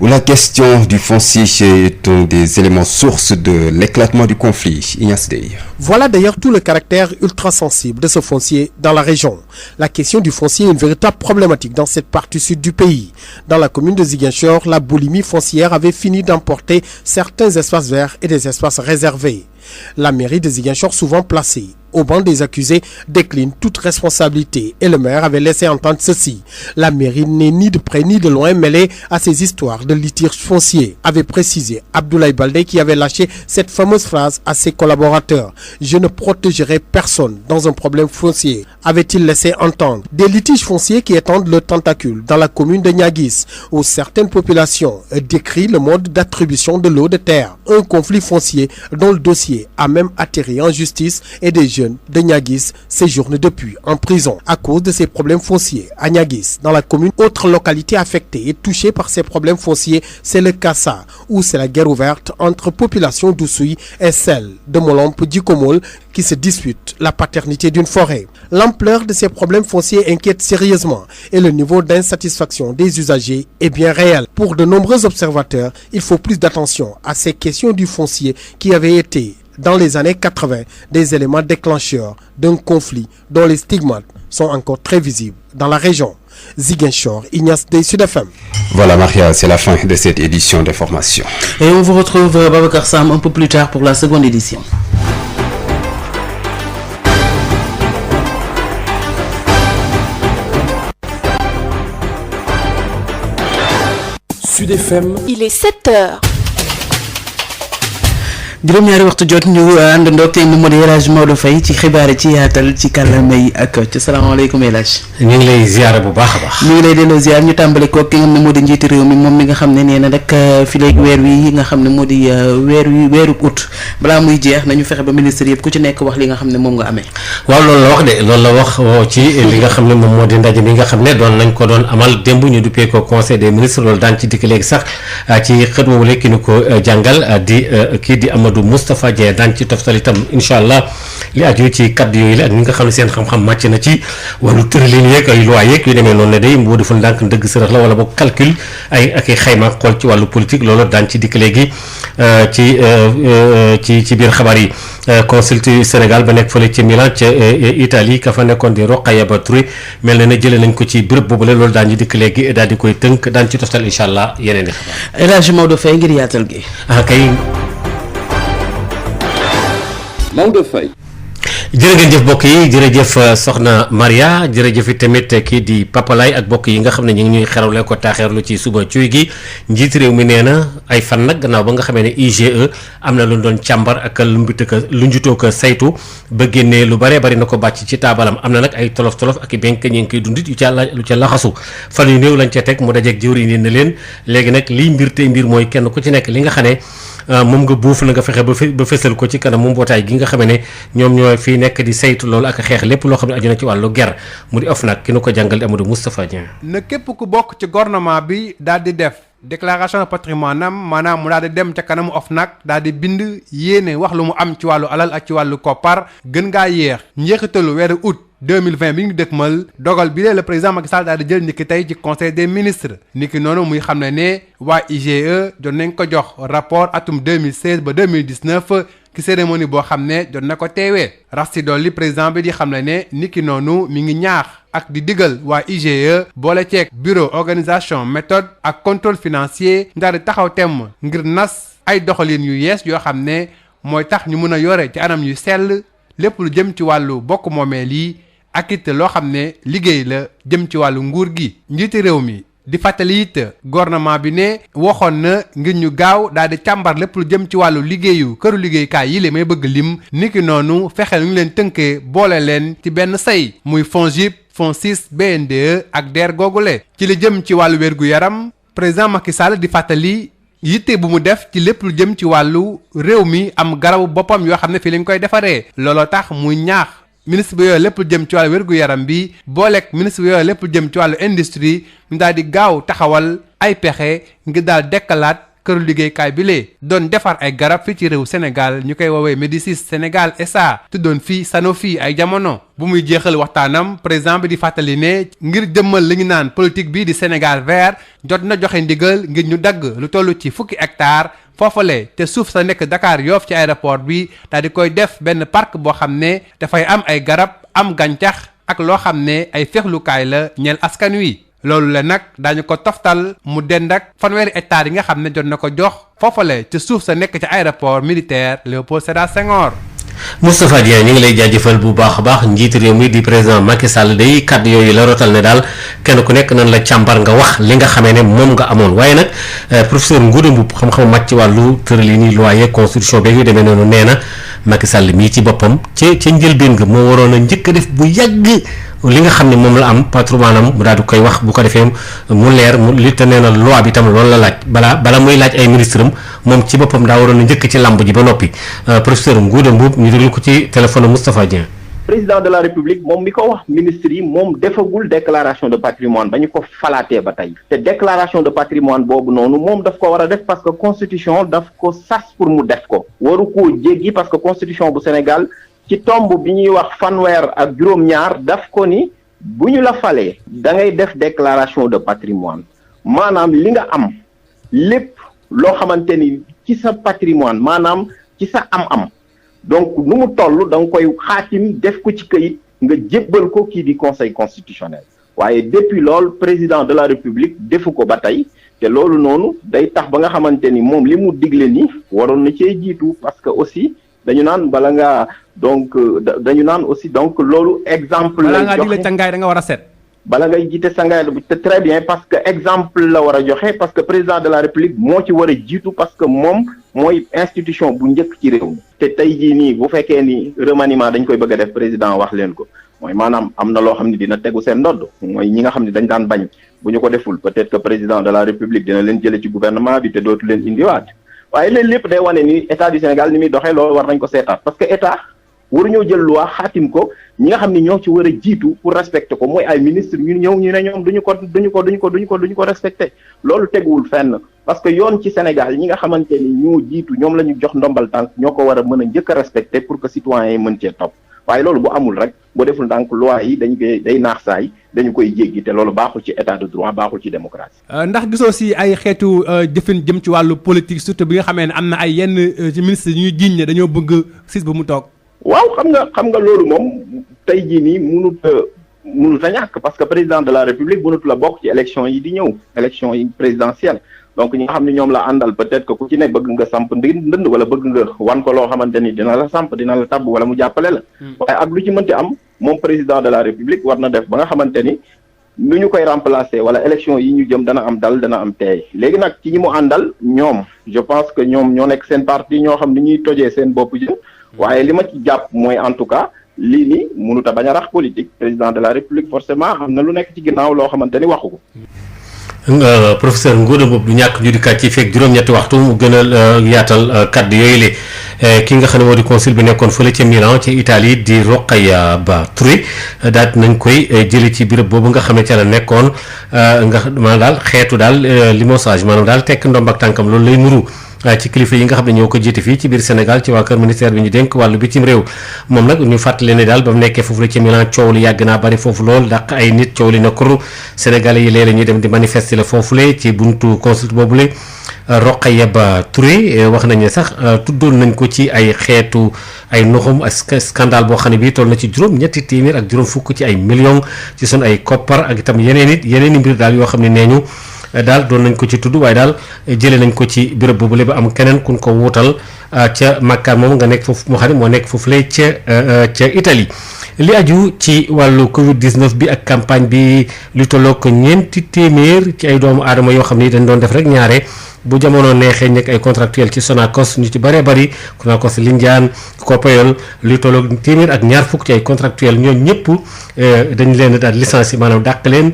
[SPEAKER 2] où la question du foncier est un des éléments sources de l'éclatement du conflit. Ignace Dey.
[SPEAKER 16] Voilà d'ailleurs tout le caractère ultra sensible de ce foncier dans la région. La question du foncier est une véritable problématique dans cette partie sud du pays. Dans la commune de Ziguinchor, la boulimie foncière avait fini d'emporter certains espaces verts et des espaces réservés. La mairie de Ziguinchor, souvent placée au banc des accusés, décline toute responsabilité et le maire avait laissé entendre ceci. La mairie n'est ni de près ni de loin mêlée à ces histoires de litiges fonciers, avait précisé Abdoulaye Baldé qui avait lâché cette fameuse phrase à ses collaborateurs. Je ne protégerai personne dans un problème foncier, avait-il laissé entendre. Des litiges fonciers qui étendent le tentacule dans la commune de Niaguis, où certaines populations décrient le mode d'attribution de l'eau de terre. Un conflit foncier dont le dossier a même atterri en justice et des jeunes de Niaguis séjournent depuis en prison à cause de ces problèmes fonciers. À Niaguis, dans la commune, autre localité affectée et touchée par ces problèmes fonciers, c'est le Kassa, où c'est la guerre ouverte entre population d'Oussouy et celle de Molompe-Dikomol qui se disputent la paternité d'une forêt. L'ampleur de ces problèmes fonciers inquiète sérieusement et le niveau d'insatisfaction des usagers est bien réel. Pour de nombreux observateurs, il faut plus d'attention à ces questions du foncier qui avaient été dans les années 80, des éléments déclencheurs d'un conflit dont les stigmates sont encore très visibles dans la région. Ziguinchor, Ignace Dey, Sud FM.
[SPEAKER 2] Voilà Maria, c'est la fin de cette édition d'information.
[SPEAKER 1] Et on vous retrouve Babacar Sam un peu plus tard pour la seconde édition.
[SPEAKER 17] Sud FM.
[SPEAKER 18] Il est 7h.
[SPEAKER 1] juróom-ñaari waxtu jot ñu àndandoo ak moom moo di El Hadj Maodo Faye ci xibaar ci yaatal ci kàllaama yi ak ci salaamaaleykum El Hadj.
[SPEAKER 4] ñu ngi lay ziar bu baax a baax.
[SPEAKER 1] ñu ngi lay delloo ziar ñu tàmbale ko ki nga xam ne moo di njiiti réew mi moom mi nga xam ne nee na rek fi léegi weer wi nga xam ne moo di weeru août balaa muy jeex nañu fexe ba ministre yëpp ku ci nekk wax li nga xam ne moom nga amee.
[SPEAKER 4] waaw loolu la wax de loolu la wax ci li nga xam ne moom moo di ndaje mi nga xam ne doon nañ ko doon amal démb ñu duppee ko conseil des ministres loolu daan ci dikk léegi sax ci xët woowu ki ñu ko jàngal di kii di Amadou Moustapha Dieng daan ci toftal itam incha allah li aju ci kaddu yooyu la ak ñi nga xam ne seen xam-xam màcc na ci wàllu tëralin yeeg ay loi yeeg yu demee noonu ne day boo deful ndànk dëgg sërëx la wala boog calcul ak i xayma xool ci wàllu politique loolu daan ci dikk léegi ci biir xabaar yi. consulat Sénégal ba nekk fële ci Milan ca Italie ka fa nekkoon di Rokhaya Ba Touré mel na ne jëlee nañ ko ci béréb boobule loolu daan ñu dikk léegi daal di koy tënk daan ci toftal incha allah yeneen i xabaar.
[SPEAKER 1] El Hadj Maodo Faye ngir yaatal gi.
[SPEAKER 4] kay.
[SPEAKER 17] Maodo Faye.
[SPEAKER 4] jërë ngeen jëf mbokk yi jërëjëf soxna Maria jërëjëf tamit kii di Papalay ak mbokk yi nga xam ne ñu ngi ñuy xerawle ko taaxeerlu ci suba cuy gi njiit réew mi nee na ay fan nag gannaaw ba nga xamee ne IGE am na lu doon càmbar ak lu njutoo ko saytu ba génnee lu bare bari na ko bàcc ci taabalam am na nag ay tolof-tolof ak i benk ñi ngi koy dundit lu ca laxasu fan yu néew lañ ca teg mu dajeeg jëwriñ yi ne leen léegi nag liy mbir tey mbir mooy kenn ku ci nekk li nga xam ne moom nga buuf na nga fexe ba fësal ko ci kanam mu mbootaay gi nga xamee ne ñoom ñoo fii nekk di saytu loolu ak xeex lépp loo xam ne aju na ci wàllu ger mu di OFNAC ki nu ko jàngal di Amadou Moustapha Dieng.
[SPEAKER 11] na képp ku bokk ci gouvernement bi daal di def déclaration de patrimoine am maanaam mu daal di dem ca kanamu OFNAC daal di bind yéene wax lu mu am ci wàllu alal ak ci wàllu koppar gën ngaa yéex njeexitalu weeru août 2020 bi ñu dëkkmal dogal bi le président Macky Sall daal di jël niki tey ci conseil des ministres niki noonu muy xam ne waa IGE jot nañ ko jox rapport atum 2016 ba 2019 ci cérémonie boo xam ne jot na ko teewee rax si dolli président bi di xam ne niki noonu mi ngi ñaax ak di digal waa IGE boole ceeg bureau organisation méthode ak contrôle financier ndax di taxaw temm ngir nas ay doxalin yu yees yoo xam ne mooy tax ñu mën a yore ci anam yu sell lépp lu jëm ci wàllu bokk moomeel yi ak it loo xam ne liggéey la jëm ci wàllu nguur gi. njiiti réew mi di fàttali it gouvernement bi ne waxoon na ngir ñu gaaw daal di càmbar lépp lu jëm ci wàllu liggéeyu këru liggéeykaay yi la may bëgg lim niki noonu fexe lu ñu leen tënkee boole leen ci benn say muy FONGIP FONSIS BNDE ak DER googule. ci li jëm ci wàllu wérgu yaram président Macky Sall di fàttali yitte bu mu def ci lépp lu jëm ci wàllu réew mi am garabu boppam yoo xam ne fii lañ koy defaree looloo tax muy ñaax ministre bi yooyu lépp lu jëm ci wàllu wérgu yaram bi booleeg ministre bi yooyu lépp lu jëm ci wàllu industrie ñu daal di gaaw taxawal ay pexe ngir daal dekkalaat këru liggéeykaay bi lee doon defar ay garab fii ci réew Sénégal ñu koy woowee Médicis Sénégal SA tuddoon fii Sanofi ay jamono. bu muy jeexal waxtaanam président bi di fàttali ne ngir jëmmal li ñu naan politique bi di Sénégal vert jot na joxe ndigal ngir ñu dagg lu toll ci fukki hectare foofale te suuf sa nekk Dakar Yoff ci aéroport bi daal di koy def benn parc boo xam ne dafay am ay garab am gàncax ak loo xam ne ay fexlukaay la ñeel askan wi. loolu la nag daañu ko toftal mu dend ak fanweeri hectares yi nga xam ne jot na ko jox foofale te suuf sa nekk ci aéroport militaire Léopold Sédar Senghor.
[SPEAKER 4] Moustapha Dieng ñu ngi lay jaajëfal bu baax a baax njiitu réew mi di président Macky Sall day kàddu yooyu la rotal ne daal kenn ku nekk nan la càmbar nga wax li nga xamee ne moom nga amoon waaye nag professeur Ngouda Mboup xam-xam màcc ci wàllu tëralini loi constitution beeg yu demee noonu nee na Macky Sall mii ci boppam ca njëlbéen nga moo waroon a njëkk a def bu yàgg li nga xam ne moom la am patrimoine mu daal di koy wax bu ko defee mu leer mu li te nee na loi bi tam loolu la laaj bala muy laaj ay ministre am moom ci boppam daa waroon a njëkk ci làmb ji ba noppi professeur Ngouda Mboup ñu déglu ko ci téléphone Moustapha Dieng.
[SPEAKER 12] président de la république moom mi ko wax ministre yi moom defagul déclaration de patrimoine ba ñu ko falaatee ba tey te déclaration de patrimoine boobu noonu moom daf ko war a def parce que constitution daf ko sas pour mu def ko waru koo jéggi parce que constitution bu Sénégal ci tomb bi ñuy wax fanweer ak juróom-ñaar daf ko ni bu ñu la falee da ngay def déclaration de patrimoine maanaam li nga am lépp loo xamante ni ci sa patrimoine maanaam ci sa am-am donc nu mu toll da nga koy xaatim def ko ci këyit nga jébbal ko kii di conseil constitutionnel waaye depuis loolu président de la république defu ko ba tey te loolu noonu day tax ba nga xamante ni moom li mu digle ni waroon na cee jiitu parce que aussi dañu naan bala ngaa donc dañu naan aussi donc loolu exemple
[SPEAKER 11] bala ngaa digle cangaay da nga war a set
[SPEAKER 12] bala ngay jiite sangaay te très bien parce que exemple la war a joxe parce que président de la république moo ci war a jiitu parce que moom mooy institution bu njëkk ci réew mi te tey jii nii bu fekkee ni remaniement dañ koy bëgg a def président wax leen ko mooy maanaam am na loo xam ne dina tegu seen ndodd mooy ñi nga xam ne dañ daan bañ bu ñu ko deful peut-être que président de la république dina leen jële ci gouvernement bi te dootu leen indiwaat waaye léegi lépp day wane ni état du Sénégal ni muy doxee loolu war nañ ko seetaat parce que état waruñoo jël loi xaatim ko ñi nga xam ne ñoo ci war a jiitu pour respecter ko mooy ay ministre ñu ñëw ñu ne ñoom duñu ko respecter loolu teguwul fenn parce que yoon ci Sénégal ñi nga xamante ni ñoo jiitu ñoom la ñu jox ndombal tànk ñoo ko war a mën a njëkk a respecter pour que citoyens yi mën cee topp waaye loolu bu amul rek boo deful ndànk loi yi dañu koy day naax saay dañu koy jéggi te loolu baaxul ci état de droit baaxul ci démocratie.
[SPEAKER 11] ndax gisoo si ay xeetu jëfin jëm ci wàllu politique surtout bi nga xamee ne am na ay yenn ci ministre yu ñuy jiiñ ne dañoo bëgg siis bu mu toog.
[SPEAKER 12] waaw xam nga loolu moom tey jii nii mënut a ñàkk parce que président de la république mënut la bokk ci élection yi di ñëw élection yi présidentielle donc ñi nga xam ne ñoom la àndal peut-être que ku ci ne bëgg nga samp ndënd wala bëgg nga wan ko loo xamante ni dina la samp dina la tabb wala mu jàppale la waaye ak lu ci mënti am moom président de la république war na def ba nga xamante ni nu ñu koy remplacer wala élection yi ñu jëm dana am dal dana am teey léegi nag ci ñi mu àndal ñoom je pense que ñoom ñoo nekk seen parti ñoo xam ni ñuy tojee seen bopp jëm waaye li ma ci jàpp mooy en tout cas lii nii mënut a bañ a rax politique président de la république forcément am na lu nekk ci ginnaaw loo xamante ni waxu ko.
[SPEAKER 4] professeur Ngouda Mboup du ñàkk ñu di kat ci fekk juróom-ñetti waxtu mu gën a yaatal kaddu yooyu la ki nga xam ne moo di consul bi nekkoon fële ca Milan ci Italie di Rokhaya Ba Touré daal nañ koy jëlee ci béréb boobu nga xam ne ca la nekkoon nga maanaam daal xeetu daal limogeage maanaam daal tekk ndomb ak tànkam loolu lay nuru. ci kilifa yi nga xam ne ñoo ko jiite fii ci biir Sénégal ci waa kër ministère bi ñu dénk wàllu bitim réew moom nag ñu fàttali ne daal ba mu nekkee foofu la ci Milan coow li yàgg naa bari foofu lool dàq ay nit coow li na kur Sénégalais yi léeg-léeg ñuy dem di manifester la foofule ci buntu consul boobule Rokhayaba Touré wax nañ ne sax tuddoon nañ ko ci ay xeetu ay noxum scandale boo xam ne bii toll na ci juróom-ñetti téeméer ak juróom fukk ci ay millions ci sun ay koppar ak itam yeneen i mbir daal yoo xam ne nee ñu daal doon nañ ko ci tudd waaye daal jëlee nañ ko ci béréb boobule ba am keneen kun ko wuutal ca makkaan moom nga nekk foofu moo xam ne moo nekk foofu lay ca Italie. li aju ci wàllu Covid 19 bi ak campagne bi lu tolloog ko ñeenti téeméer ci ay doomu aadama yoo xam ni dañ doon def rek ñaare bu jamono neexee nekk ay contractuel ci Sonacos ñu ci bëree bëri Sonacos Lindiane Copéol lu tolloog téeméer ak ñaar fukk ci ay contractuel ñoom ñëpp dañ leen daal licencié maanaam dàq leen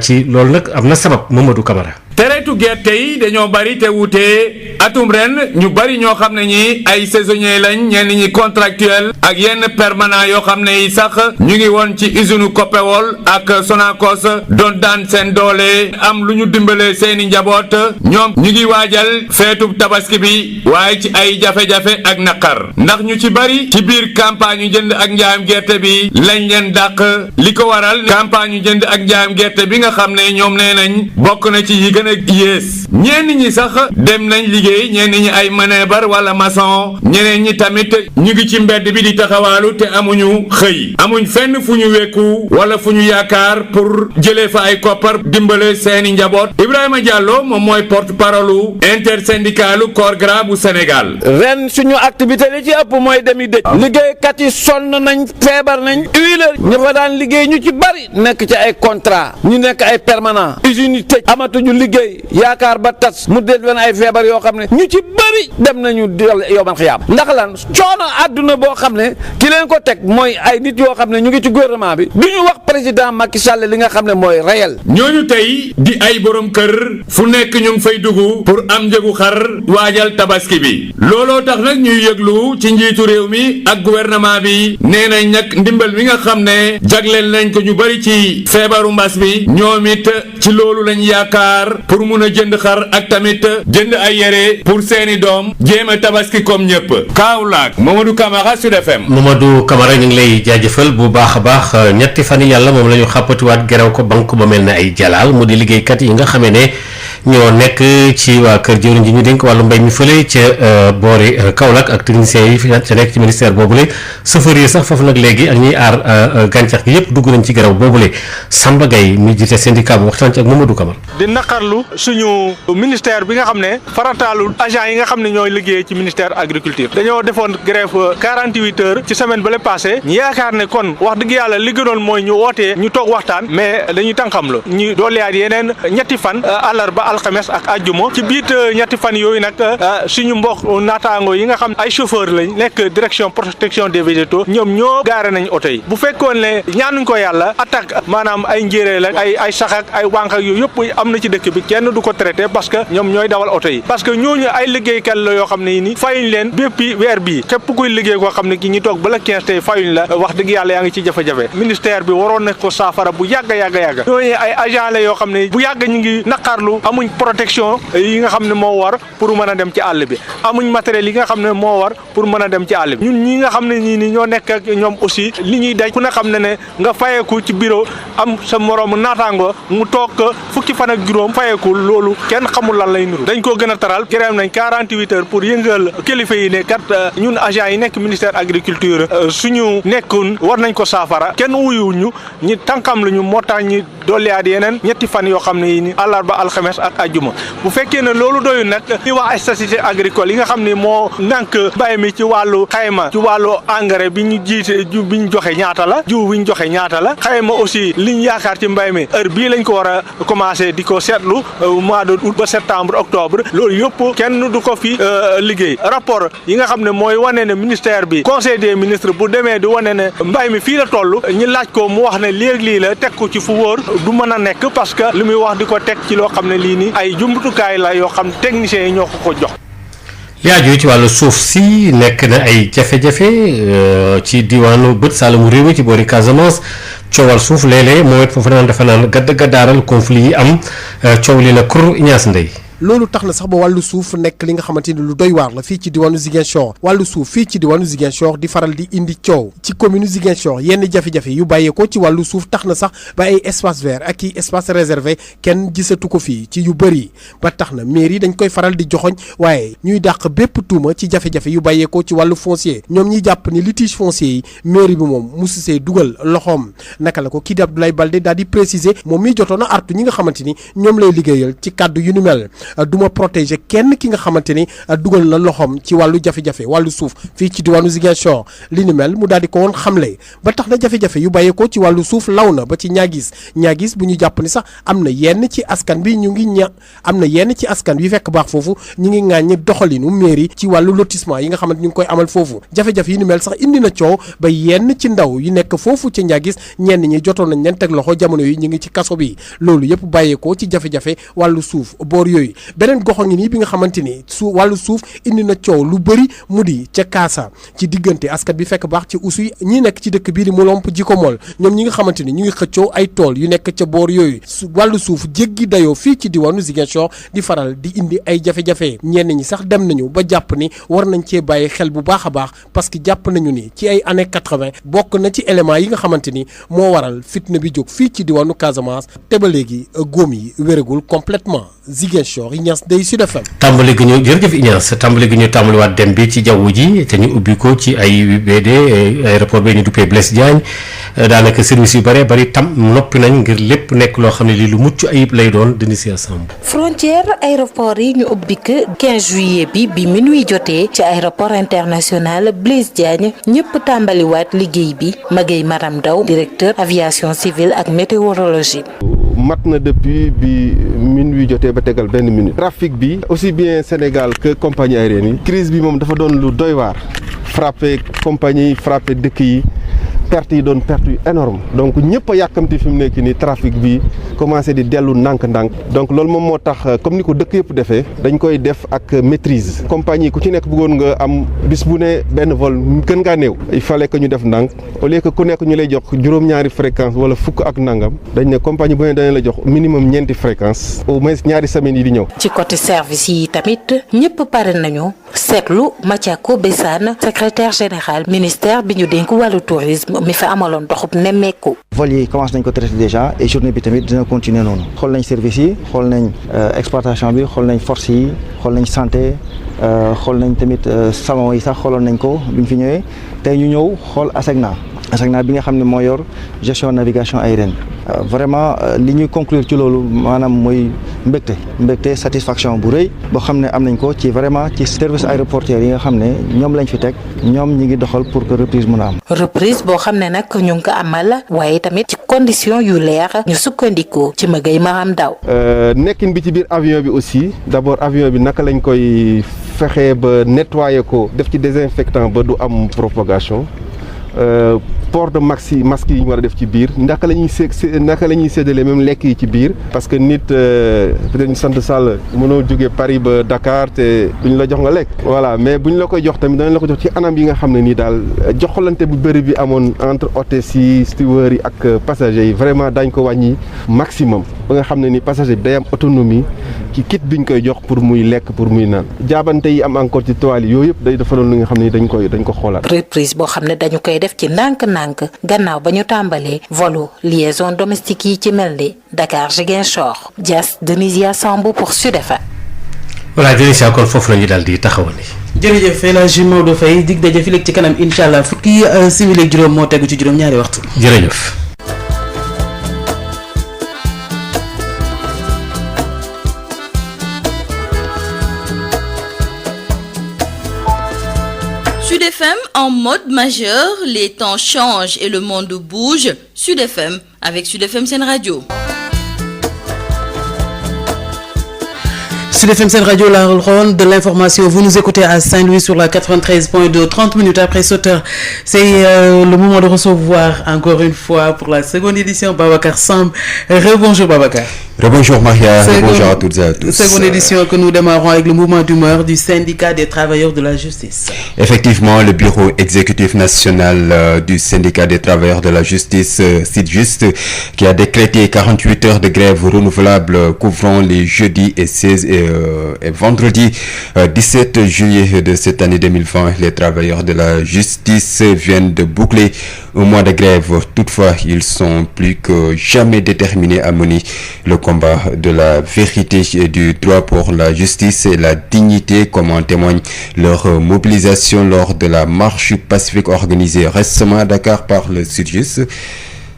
[SPEAKER 4] ci loolu nag am na sabab Mamadou Camara.
[SPEAKER 13] tereetu gerte yi dañoo bari te wuute atum ren ñu bari ñoo xam ne ñi ay saisonniers lañ ñenn ñi contractuel ak yenn permanent yoo xam ne yi sax ñu ngi woon ci usine Copéol ak Sonacos doon daan seen doole am lu ñu dimbale seeni njaboot ñoom ñu ngi waajal feetub tabaski bi waaye ci ay jafe-jafe ak naqar ndax ñu ci bari ci biir campagne yu jënd ak njaayam gerte bi lañ leen dàq li ko waral campagne yu jënd ak njaayam gerte bi nga xam ne ñoom nee nañ bokk na ci yi gën a yées ñenn ñi sax dem nañ liggéey ñenn ñi ay manœuvre wala maçon ñeneen ñi tamit ñu ngi ci mbedd bi di taxawaalu te amuñu xëy amuñ fenn fu ñu wekku wala fu ñu yaakaar pour jëlee fa ay koppar dimbale seeni njaboot Ibrahima Diallo moom mooy porte-parole intersyndicalu corps gras bu Sénégal.
[SPEAKER 14] ren suñu activité li ci ëpp mooy demi dëj liggéeykat yi sonn nañ feebar nañ huileur ñu fa daan liggéey ñu ci bari nekk ci ay contrat ñu nekk ay permanent usines yi tëj amatuñu liggéey yaakaar ba tas mu dee leen ay feebar yoo xam ne ñu ci bëri dem nañu yoman xiyaam ndax lan coono àdduna boo xam ne ki leen ko teg mooy ay nit yoo xam ne ñu ngi ci gouvernement bi du ñu wax président Macky Sall li nga xam ne mooy réel.
[SPEAKER 13] ñooñu tey di ay borom kër fu nekk ñu ngi fay dugg pour am njëgu xar waajal tabaski bi looloo tax nag ñuy yëglu ci njiitu réew mi ak gouvernement bi nee nañ nag ndimbal mi nga xam ne jagleel nañ ko ñu bëri ci feebaru mbas bi ñoom it ci loolu lañ yaakaar pour mun a jënd xar ak tamit jënd ay yére pour seeni doom jéem a tabaski comme ñëpp. Kaolack Mamadou Camara Sud FM.
[SPEAKER 4] Mamadou Camara ñu ngi lay jaajëfal bu baax a baax ñetti fan yàlla moom la ñu xàppatiwaat gerew ko banque ba mel ne ay jalaal mu di liggéeykat yi nga xamee ne ñoo nekk ci waa kër jëwriñ ji ñu dénk wàllu mbay mi fële ca boori Kaolack ak techniciens yi fi ca nekk ci ministère boobule chauffeur yi sax foofu nag léegi ak ñiy aar gàncax gi yëpp dugg nañ ci gerew boobule Samba Gaye mi jiite syndicat bu waxtaan ci ak Mamadou Camara.
[SPEAKER 15] di naqarlu suñu ministère bi nga xam ne farataalu agent yi nga xam ne ñooy liggéey ci ministère agriculture dañoo defoon grève 48 heures ci semaine ba le passé ñu yaakaar ne kon wax dëgg yàlla li gënoon mooy ñu wootee ñu toog waxtaan mais dañuy tànqamlu ñu dooleyaat yeneen ñetti fan àllarba alxames ak àjjuma ci biit ñetti fan yooyu nag suñu mbokk naataango yi nga xam ay chauffeur lañ nekk direction protection des végétaux ñoom ñoo gaare nañ oto yi bu fekkoon ne ñaanuñ ko yàlla attaque maanaam ay njéeréer la ay sax ak ay wànq ak yooyu yëpp am na ci dëkk bi kenn du ko traité parce que ñoom ñooy dawal oto yi parce que ñooñu ay liggéeykat la yoo xam ne yi ni fayuñ leen béppi weer bii képp kuy liggéey koo xam ne ki ñi toog ba la 15 tey fayuñ la wax dëgg yàlla yaa ngi ci jafe-jafe ministère bi waroon na ko saafara bu yàgg ñooñu ay agent la yoo xam ne bu yàgg ñu ngi naqarlu amuñ protection yi nga xam ne moo war pour mën a dem ci àll bi amuñ matériel yi nga xam ne moo war pour mën a dem ci àll bi ñun ñi nga xam ne ñii ni ñoo nekk ak ñoom aussi li ñuy daj ku ne xam ne nga fayeeku ci bureau am sa moroomu naataango mu toog fukki fan ak juróom fayeeku loolu kenn xamul lan lay nuru dañ ko gën a taral grève nañ 48 heures pour yëngal kilifa yi ne kat ñun agent yi nekk ministère agriculture suñu nekkun war nañ ko saafara kenn wuyuñu ñi tànkam lañu moo tax ñi dolliyaat yeneen ñetti fan yoo xam ne yi ni àllarba alxames ak ajjuma bu fekkee ne loolu doyu nag li wax statistique agricole yi nga xam ne moo nànk mbay mi ci wàllu xayma ci wàllu engrais bi ñu jiite bi ñu joxe ñaata la jiw bi ñu joxe ñaata la xayma aussi liñ yaakaar ci mbay mi heure bii lañ ko war a commencé di ko seetlu mois de août ba septembre octobre loolu yëpp kenn du ko fi liggéey rapport yi nga xam ne mooy wane ne ministère bi conseil des ministres bu demee di wane ne mbay mi fii la toll ñi laaj ko mu wax ne léegi lii la teg ko ci fu wóor du mën a nekk parce que li muy wax di ko teg ci loo xam ne lii nii ay jumtukaay la yoo xam techniciens yi ñoo ko jox.
[SPEAKER 4] li aju ci wàllu suuf si nekk na ay jafe-jafe ci diwaanu bët Saalum réew mi ci boori Casamance coowal suuf léeg-léeg moom it foofu naan dafa naan gaddaaral conflit yi am coow li na kur Ignace Ndeye
[SPEAKER 16] loolu tax na sax ba wàllu suuf nekk li nga xamante ni lu doy waar la fii ci diwaanu Ziguinchor wàllu suuf fii ci diwaanu Ziguinchor di faral di indi coow ci commune Ziguinchor yenn jafe-jafe yu bàyyeekoo ci wàllu suuf tax na sax ba ay espace vert ak i espace réservé kenn gisatu ko fii ci yu bëri ba tax na mairie dañ koy faral di joxoñ waaye ñuy dàq bépp tuuma ci jafe-jafe yu bàyyeekoo ci wàllu foncier ñoom ñi jàpp ni litige foncier yi mairie bi moom musu see dugal loxoom naka la ko kii di Abdoulaye Baldé daal di préciser moom mi jotoon a artu ñi nga xamante ni ñoom lay liggéeyal ci kàddu yu ni mel duma protéger kenn ki nga xamante ni dugal na loxoom ci wàllu jafe-jafe wàllu suuf fii ci diwaanu Ziguinchor li ni mel mu daal di ko woon xamle ba tax na jafe-jafe yu bàyyeekoo ci wàllu suuf law na ba ci ñaagis bu ñu jàpp ni sax am na yenn ci askan bi ñu ngi am na yenn ci askan wi fekk baax foofu ñu ngi ŋàññi doxalinu mairie ci wàllu lotissement yi nga xamante ñu ngi koy amal foofu jafe-jafe yi ni mel sax indi na coow ba yenn ci ndaw yi nekk foofu ci ñaagis ñenn ñi jotoon nañ leen teg loxo jamono yi ñu ngi ci kaso bi loolu yëpp bàyyeekoo ci jafe-jafe wàllu suuf boor yooyu beneen goxo ngi nii bi nga xamante ni wàllu suuf indi na coow lu bëri mu di ca Kaasa ci diggante askan bi fekk baax ci usuy ñi nekk ci dëkk bii di Molomp Jiko Mol ñoom ñi nga xamante ni ñu ngi xëccoo ay tool yu nekk ca boor yooyu wàllu suuf jéggi dayoo fii ci diwaanu Ziguinchor di faral di indi ay jafe-jafe ñenn ñi sax dem nañu ba jàpp ni war nañ cee bàyyi xel bu baax a baax parce que jàpp nañu ni ci ay années 80 bokk na ci éléments yi nga xamante ni moo waral fitna bi jóg fii ci diwaanu Casamance te ba léegi góom yi wéragul complètement Ziguinchor Ignace Dey Sud FM.
[SPEAKER 4] tàmbali gi ñu jërëjëf Ignace tàmbali gi ñu tàmbaliwaat dem bi ci jaww ji te ñu ubbi ko ci AIBD aéroport bi ñu duppee Blaise Diagne daanaka service yu bëree bëri tam noppi nañ ngir lépp nekk loo xam ne lii lu mucc ayib lay doon Denisia Samb.
[SPEAKER 18] frontière aéroport yi ñu ubbi ko 15 juillet bi minuit jotee ci aéroport international Blaise Diagne ñëpp tàmbaliwaat liggéey bi Maguette Maram Ndaw directeur aviation civile ak météorologie.
[SPEAKER 19] mat na depuis bi minuit jotee ba tegal benn minute. trafic bi aussi bien Sénégal que compagnie aérienne yi. crise bi moom dafa doon lu doy waar. frappé compagnie yi frappé dëkk yi perte yi doon perte yu énorme donc ñëpp a yàkkamti fi mu nekk nii trafic bi commencé di dellu ndànk-ndànk donc loolu moom moo tax comme ni ko dëkk yëpp defee dañ koy def ak maîtrise compagnie ku ci nekk bëggoon nga am bis bu ne benn vol gën ngaa néew il fallait que ñu def ndànk au lieu que ku nekk ñu lay jox juróom-ñaari fréquence wala fukk ak nangam dañ ne compagnie bu ne dañ la jox minimum ñeenti fréquence au moins ñaari semaines yi di ñëw.
[SPEAKER 18] ci côté service yi tamit ñëpp pare nañu seetlu Mathiako Bessane secrétaire général ministère bi ñu dénk wàllu tourisme mi fa amaloon doxub nemmeeku.
[SPEAKER 20] vol yi commencé nañ ko traité déjà et journée bi tamit dina continuer noonu xool nañ service yi xool nañ exploitation bi xool nañ force yi xool nañ santé xool nañ tamit salon yi sax xooloon nañ ko bi ñu fi ñëwee tey ñu ñëw xool ASECNA bi nga xam ne moo yor gestion navigation aérienne vraiment li ñuy conclure ci loolu maanaam mooy mbégte satisfaction bu rëy boo xam ne am nañ ko ci vraiment ci service aéroportuaire yi nga xam ne ñoom lañ fi teg ñoom ñi ngi doxal pour que reprise mën a am.
[SPEAKER 18] reprise boo xam ne nag ñu ngi ko amal waaye tamit ci condition yu leer ñu sukkandikoo ci Maguette Maram Ndaw.
[SPEAKER 19] nekkin bi ci biir avion bi aussi d'abord avion bi naka lañ koy fexee ba nettoyer ko def ci désinfectant ba du am propagation. port de masque yi ñu war a def ci biir naka la ñuy séddalee même lekk yi ci biir parce que nit peut-être ñu sant Sall mënoo jógee Paris ba Dakar te duñ la jox nga lekk voilà mais buñ la koy jox tamit danañ la ko jox ci anam yi nga xam ne nii daal joxalante bu bëri bi amoon entre hôtesse yi steward yi ak passagers yi vraiment dañ ko wàññi maximum ba nga xam ne ni passager bi day am autonomie ci kit biñ koy jox pour muy lekk pour muy naan jaabante yi am encore ci toile yi yooyu yëpp day dafa doon li nga xam ne dañ ko xoolaat.
[SPEAKER 18] reprise boo xam ne dañu koy def ci ndànk-ndànk gannaaw ba ñu tàmbalee volu liaison domestique yi ci mel ni Dakar Ziguinchor Dias Denisia Samb pour Sud FM.
[SPEAKER 4] voilà Denisia kon foofu la ñu daal di taxawal.
[SPEAKER 1] jërëjëf El Hadji Maodo Faye dig daje fi léegi ci kanam incha allah fukki simili ak juróom moo tegu ci juróom-ñaari waxtu.
[SPEAKER 4] jërëjëf.
[SPEAKER 21] Sud FM en mode majeur, les temps changent et le monde bouge. Sud FM avec Sud FM Sen Radio.
[SPEAKER 1] Sud FM Sen Radio, la ronde de l'information. Vous nous écoutez à Saint-Louis sur la 93.2, 30 minutes après 7 heures. C'est le moment de recevoir encore une fois pour la seconde édition Babacar Samb. Rebonjour Babacar.
[SPEAKER 2] Rebonjour Maria, bonjour à toutes et à tous.
[SPEAKER 1] Seconde édition que nous démarrons avec le mouvement d'humeur du syndicat des travailleurs de la justice.
[SPEAKER 2] Effectivement, le bureau exécutif national du syndicat des travailleurs de la justice, SYTJUST, qui a décrété 48 heures de grève renouvelable couvrant les jeudis et 16 et vendredi 17 juillet de cette année 2020. Les travailleurs de la justice viennent de boucler un mois de grève. Toutefois, ils sont plus que jamais déterminés à mener le combat de la vérité et du droit pour la justice et la dignité, comme en témoigne leur mobilisation lors de la marche pacifique organisée récemment à Dakar par le SYTJUST.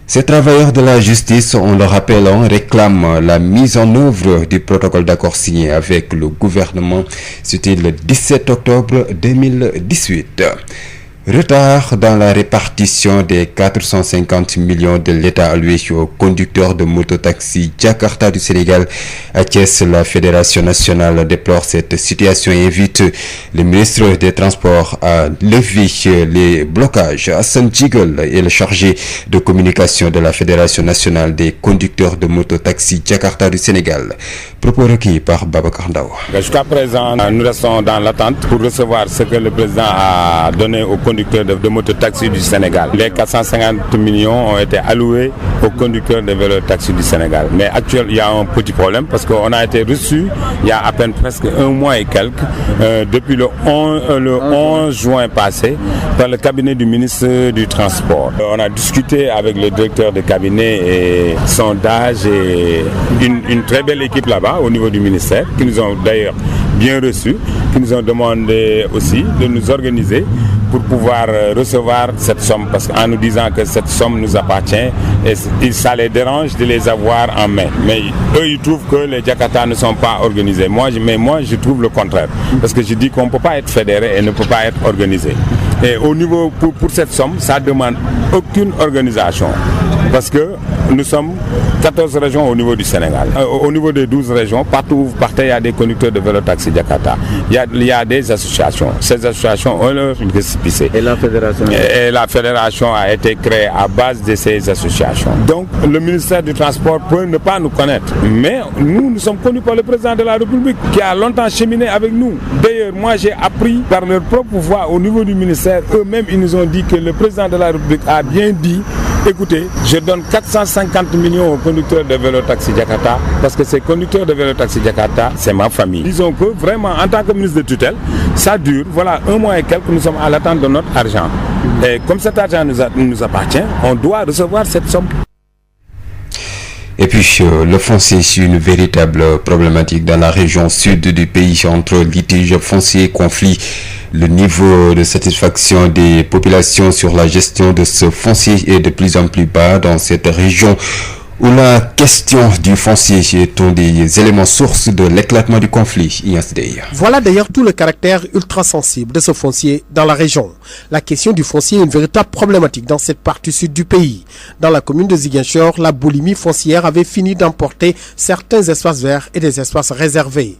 [SPEAKER 2] Ces travailleurs de la justice, on le rappelle, réclament la mise en œuvre du protocole d'accord signé avec le gouvernement. C'était le 17 octobre 2018. Retard dans la répartition des 450 millions de l'État alloués aux conducteurs de mototaxi Jakarta du Sénégal. À Thiès, la Fédération nationale déplore cette situation et invite le ministre des Transports à lever les blocages. Hassan Djigol est le chargé de communication de la Fédération nationale des conducteurs de mototaxi Jakarta du Sénégal. Propos recueillis par Babacar Ndao.
[SPEAKER 13] Jusqu'à présent, nous restons dans l'attente pour recevoir ce que le président a donné aux conducteurs de mototaxi du Sénégal. Les 450 millions ont été alloués aux conducteurs de vélo-taxi du Sénégal. Mais actuellement, il y a un petit problème parce qu'on a été reçu il y a à peine presque un mois et quelques, depuis le 11 juin passé, dans le cabinet du ministre du Transport. On a discuté avec le directeur de cabinet et sondage et une très belle équipe là-bas au niveau du ministère, qui nous ont d'ailleurs bien reçus, qui nous ont demandé aussi de nous organiser pour pouvoir recevoir cette somme, parce qu'en nous disant que cette somme nous appartient, et ça les dérange de les avoir en main. Mais eux, ils trouvent que les Jakarta ne sont pas organisés. Moi, je trouve le contraire, parce que je dis qu'on ne peut pas être fédéré et ne peut pas être organisé. Et au niveau, pour cette somme, ça ne demande aucune organisation, parce que nous sommes 14 régions au niveau du Sénégal. Au niveau des 12 régions, partout où vous partez, il y a des conducteurs de vélo-taxi Jakarta. Il y a des associations. Ces associations ont leur récépissé. Et la fédération a été créée à base de ces associations. Donc, le ministère du Transport peut ne pas nous connaître. Mais nous sommes connus par le président de la République qui a longtemps cheminé avec nous. D'ailleurs, moi, j'ai appris par leur propre voix au niveau du ministère. Eux-mêmes, ils nous ont dit que le président de la République a bien dit: écoutez, je donne 450 millions aux conducteurs de vélo-taxi Jakarta, parce que ces conducteurs de vélo-taxi Jakarta, c'est ma famille. Disons que vraiment, en tant que ministre de tutelle, ça dure, voilà, un mois et quelques, nous sommes à l'attente de notre argent. Et comme cet argent nous appartient, on doit recevoir cette somme.
[SPEAKER 2] Et puis, le foncier, c'est une véritable problématique dans la région sud du pays entre litiges fonciers, conflits. Le niveau de satisfaction des populations sur la gestion de ce foncier est de plus en plus bas dans cette région où la question du foncier est un des éléments sources de l'éclatement du conflit.
[SPEAKER 16] Voilà d'ailleurs tout le caractère ultra sensible de ce foncier dans la région. La question du foncier est une véritable problématique dans cette partie sud du pays. Dans la commune de Ziguinchor, la boulimie foncière avait fini d'emporter certains espaces verts et des espaces réservés.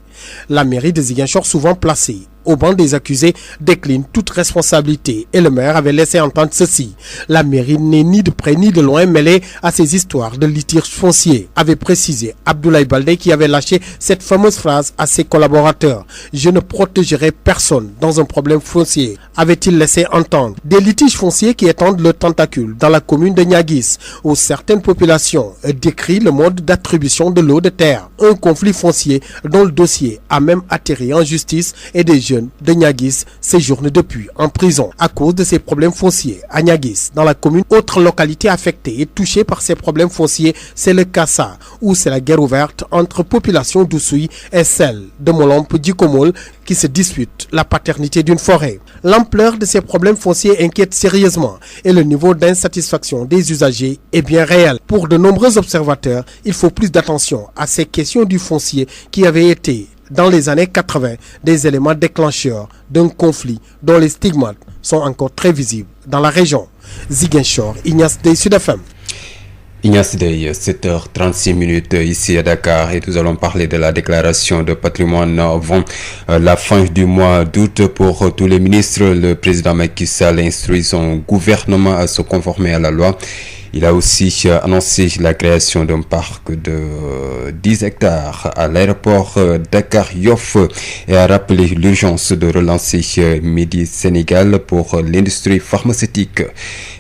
[SPEAKER 16] La mairie de Ziguinchor, souvent placée au banc des accusés, décline toute responsabilité et le maire avait laissé entendre ceci: la mairie n'est ni de près ni de loin mêlée à ces histoires de litiges fonciers, avait précisé Abdoulaye Baldé, qui avait lâché cette fameuse phrase à ses collaborateurs: je ne protégerai personne dans un problème foncier, avait-il laissé entendre. Des litiges fonciers qui étendent le tentacule dans la commune de Niaguis, où certaines populations décrient le mode d'attribution de l'eau de terre, un conflit foncier dont le dossier a même atterri en justice et des jeunes de Niaguis séjournent depuis en prison à cause de ces problèmes fonciers. À Niaguis, dans la commune, autre localité affectée et touchée par ces problèmes fonciers, c'est le Kassa, où c'est la guerre ouverte entre population d'Oussouy et celle de Molompe-Dikomol qui se disputent la paternité d'une forêt. L'ampleur de ces problèmes fonciers inquiète sérieusement et le niveau d'insatisfaction des usagers est bien réel. Pour de nombreux observateurs, il faut plus d'attention à ces questions du foncier qui avaient été, dans les années 80, des éléments déclencheurs d'un conflit dont les stigmates sont encore très visibles dans la région. Ziguinchor, Ignace Dey, Sud FM.
[SPEAKER 2] Ignace Dey, 7h36 ici à Dakar, et nous allons parler de la déclaration de patrimoine avant la fin du mois d'août pour tous les ministres. Le président Macky Sall instruit son gouvernement à se conformer à la loi. Il a aussi annoncé la création d'un parc de 10 hectares à l'aéroport Dakar-Yoff et a rappelé l'urgence de relancer Midi Sénégal pour l'industrie pharmaceutique.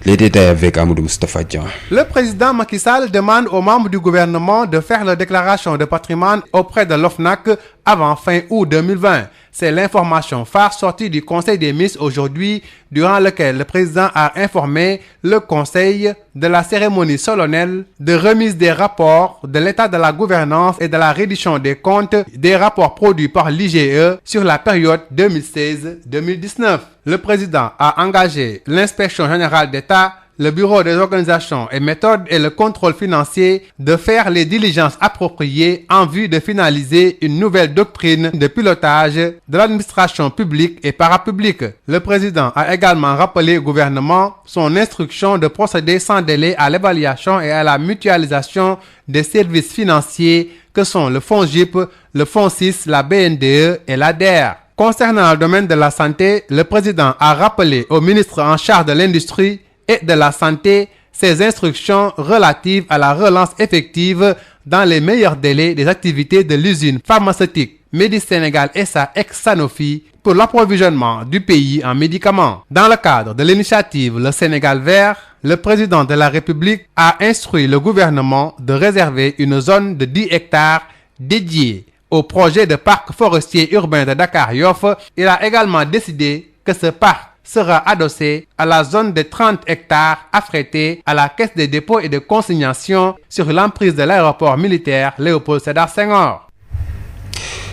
[SPEAKER 2] Les détails avec Amadou Moustapha Dian.
[SPEAKER 11] Le président Macky Sall demande aux membres du gouvernement de faire leur déclaration de patrimoine auprès de l'OFNAC avant fin août 2020. C'est l'information phare sortie du Conseil des ministres aujourd'hui, durant lequel le président a informé le Conseil de la cérémonie solennelle de remise des rapports de l'état de la gouvernance et de la reddition des comptes des rapports produits par l'IGE sur la période 2016-2019. Le président a engagé l'inspection générale d'État, le Bureau des organisations et méthodes et le contrôle financier de faire les diligences appropriées en vue de finaliser une nouvelle doctrine de pilotage de l'administration publique et parapublique. Le président a également rappelé au gouvernement son instruction de procéder sans délai à l'évaluation et à la mutualisation des services financiers que sont le FONGIP, le FONSIS, la BNDE et l'ADER. Concernant le domaine de la santé, le président a rappelé au ministre en charge de l'industrie et de la santé ses instructions relatives à la relance effective dans les meilleurs délais des activités de l'usine pharmaceutique Medi Sénégal SA ex-Sanofi pour l'approvisionnement du pays en médicaments. Dans le cadre de l'initiative Le Sénégal Vert, le président de la République a instruit le gouvernement de réserver une zone de 10 hectares dédiée au projet de parc forestier urbain de Dakar-Yoff. Il a également décidé que ce parc sera adossé à la zone de 30 hectares affrétée à la Caisse des dépôts et de consignation sur l'emprise de l'aéroport militaire Léopold Sédar Senghor.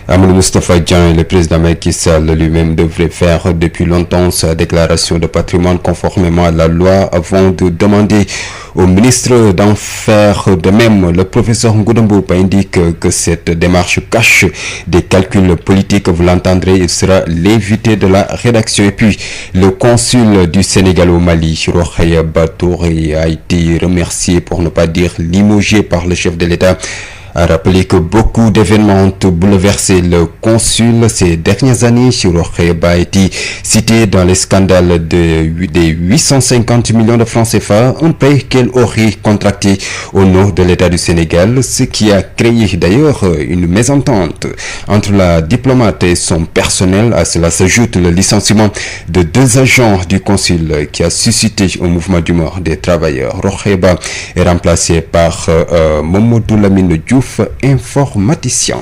[SPEAKER 2] Amadou Moustapha Dian, le président Macky Sall lui-même devrait faire depuis longtemps sa déclaration de patrimoine conformément à la loi avant de demander au ministre d'en faire de même. Le professeur Ngouda Mboup indique que cette démarche cache des calculs politiques. Vous l'entendrez, il sera l'invité de la rédaction. Et puis, le consul du Sénégal au Mali, Rokhaya Batouri, a été remercié, pour ne pas dire limogé, par le chef de l'État. A rappelé que beaucoup d'événements ont bouleversé le consul ces dernières années. Rokheba a été cité dans les scandales des 850 millions de francs CFA, un prêt qu'elle aurait contracté au nom de l'État du Sénégal, ce qui a créé d'ailleurs une mésentente entre la diplomate et son personnel. À cela s'ajoute le licenciement de 2 agents du consul qui a suscité un mouvement d'humeur des travailleurs. Rokheba est remplacé par Mamadou Lamine Diouf, informaticien.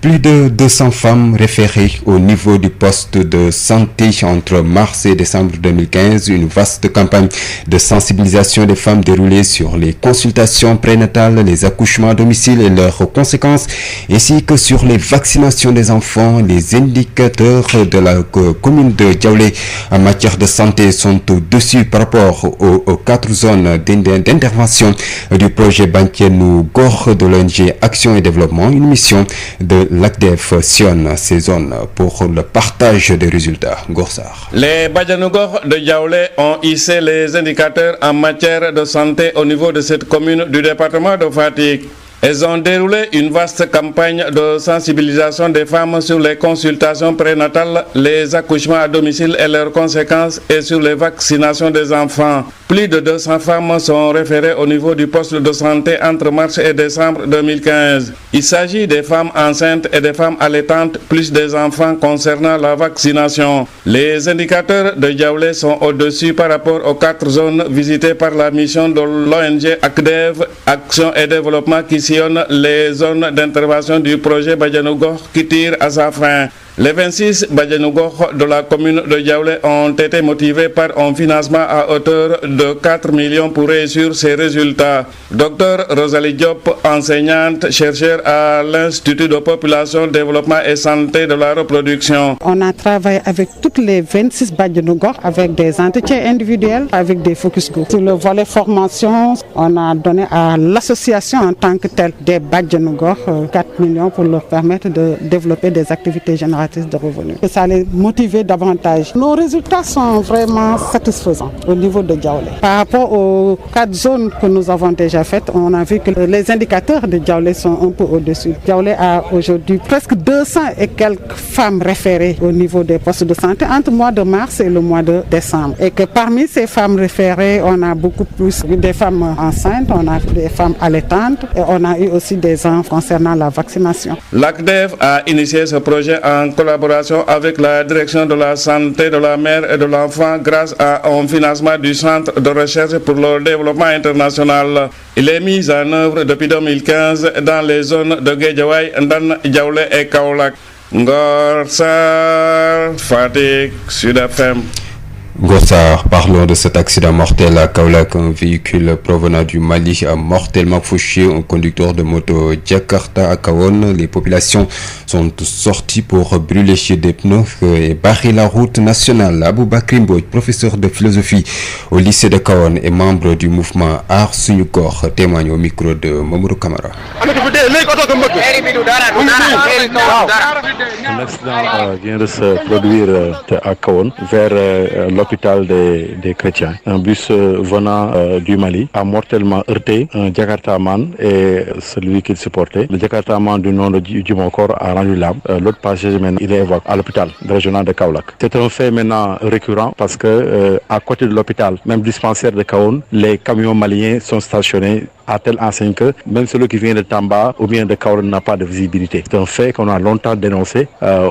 [SPEAKER 2] Plus de 200 femmes référées au niveau du poste de santé entre mars et décembre 2015. Une vaste campagne de sensibilisation des femmes déroulée sur les consultations prénatales, les accouchements à domicile et leurs conséquences, ainsi que sur les vaccinations des enfants. Les indicateurs de la commune de Diaoulé en matière de santé sont au-dessus par rapport aux 4 zones d'intervention du projet Bankénou Gor de l'ONG Action et Développement, une mission de l'ACDEF sillonne ces zones pour le partage des résultats. Gorsar.
[SPEAKER 13] Les Badjanougor de Diaoulé ont hissé les indicateurs en matière de santé au niveau de cette commune du département de Fatick. Elles ont déroulé une vaste campagne de sensibilisation des femmes sur les consultations prénatales, les accouchements à domicile et leurs conséquences, et sur les vaccinations des enfants. Plus de 200 femmes sont référées au niveau du poste de santé entre mars et décembre 2015. Il s'agit des femmes enceintes et des femmes allaitantes, plus des enfants concernant la vaccination. Les indicateurs de Diaoulé sont au-dessus par rapport aux 4 zones visitées par la mission de l'ONG ACDEV, Action et Développement, qui sillonne les zones d'intervention du projet Badjanougor qui tire à sa fin. Les 26 Badjanougor de la commune de Diaoulé ont été motivés par un financement à hauteur de 4 millions pour réussir ces résultats. Docteur Rosalie Diop, enseignante, chercheure à l'Institut de Population, Développement et Santé de la Reproduction.
[SPEAKER 3] On a travaillé avec toutes les 26 Badjanougor, avec des entretiens individuels, avec des focus group. Sur le volet formation, on a donné à l'association en tant que telle des Badjanougor 4 millions pour leur permettre de développer des activités générales génératrices de revenus. Et ça les motive davantage. Nos résultats sont vraiment satisfaisants au niveau de Diaoulé. Par rapport aux 4 zones que nous avons déjà faites, on a vu que les indicateurs de Diaoulé sont un peu au-dessus. Diaoulé a aujourd'hui presque 200 et quelques femmes référées au niveau des postes de santé entre le mois de mars et le mois de décembre. Et que parmi ces femmes référées, on a beaucoup plus des femmes enceintes, on a des femmes allaitantes et on a eu aussi des enfants concernant la vaccination.
[SPEAKER 13] L'ACDEF a initié ce projet en collaboration avec la direction de la santé de la mère et de l'enfant grâce à un financement du Centre de recherche pour le développement international. Il est mis en œuvre depuis 2015 dans les zones de Guédiawaye, Ndane, Diaoulé et Kaolack. Ngor Sarr, Fatick, Sud FM.
[SPEAKER 2] Gossard, parlons de cet accident mortel à Kaolack. Un véhicule provenant du Mali a mortellement fauché un conducteur de moto Jakarta à Kahone. Les populations sont sorties pour brûler des pneus et barrer la route nationale. Aboubakry Mbodj, professeur de philosophie au lycée de Kahone et membre du mouvement Aar Suñu Gox, témoigne au micro de Mamadou Camara.
[SPEAKER 6] Un accident vient de se produire à Kahone vers l'hôpital des chrétiens. Un bus venant du Mali a mortellement heurté un Jakartaman et celui qu'il supportait. Le Jakartaman du nom de Djumokor a rendu l'âme. L'autre passager, il est évacué à l'hôpital régional de Kaolack. C'est un fait maintenant récurrent parce que à côté de l'hôpital, même dispensaire de Kahone, les camions maliens sont stationnés à telle enseigne que même celui qui vient de Tamba ou bien de Kaolack n'a pas de visibilité. C'est un fait qu'on a longtemps dénoncé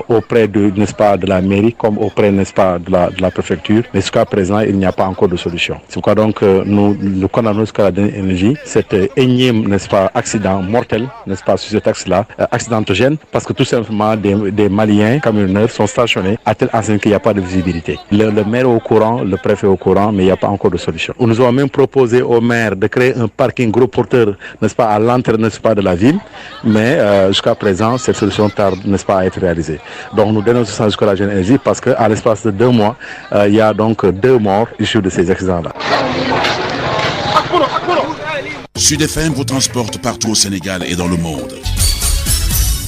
[SPEAKER 6] auprès de, n'est-ce pas, de la mairie comme auprès, n'est-ce pas, de la préfecture. Mais jusqu'à présent, il n'y a pas encore de solution. C'est pourquoi donc nous condamnons jusqu'à la dernière énergie cet énième, n'est-ce pas, accident mortel, n'est-ce pas, sur cet axe-là, accidentogène, parce que tout simplement des Maliens camionneurs sont stationnés à telle enseigne qu'il n'y a pas de visibilité. Le maire est au courant, le préfet est au courant, mais il n'y a pas encore de solution. Nous avons même proposé au maire de créer un parking gros porteur, n'est-ce pas, à l'entrée, n'est-ce pas, de la ville, mais jusqu'à présent, cette solution tarde, n'est-ce pas, à être réalisée. Donc nous dénonçons ça jusqu'à la jeune énergie parce qu'à l'espace de 2 mois, il y a donc 2 morts issus de ces accidents-là.
[SPEAKER 22] Sud FM vous transporte partout au Sénégal et dans le monde.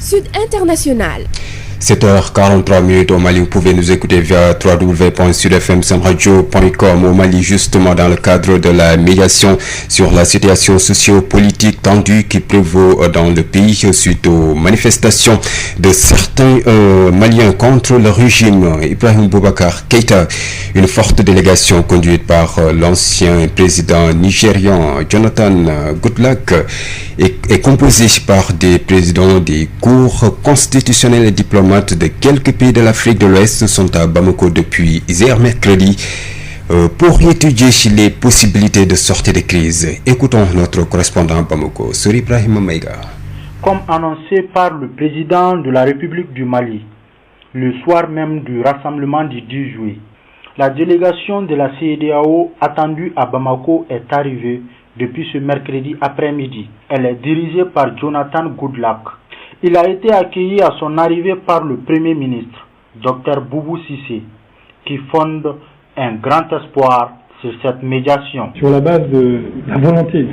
[SPEAKER 7] Sud International.
[SPEAKER 2] 7h43 au Mali, vous pouvez nous écouter via www.sudfmsenradio.com. Au Mali, justement, dans le cadre de la médiation sur la situation socio-politique tendue qui prévaut dans le pays suite aux manifestations de certains Maliens contre le régime. Ibrahim Boubacar Keïta, une forte délégation conduite par l'ancien président nigérian Jonathan Goodluck est composée par des présidents des cours constitutionnelles et diplomatiques de quelques pays de l'Afrique de l'Ouest sont à Bamako depuis hier mercredi pour étudier les possibilités de sortie de crise. Écoutons notre correspondant à Bamako, Sori Ibrahim Maïga.
[SPEAKER 23] Comme annoncé par le président de la République du Mali, le soir même du rassemblement du 10 juillet, la délégation de la CEDEAO attendue à Bamako est arrivée depuis ce mercredi après-midi. Elle est dirigée par Jonathan Goodluck. Il a été accueilli à son arrivée par le Premier ministre, Dr Boubou Cissé, qui fonde un grand espoir sur cette médiation.
[SPEAKER 24] Sur la base de la volonté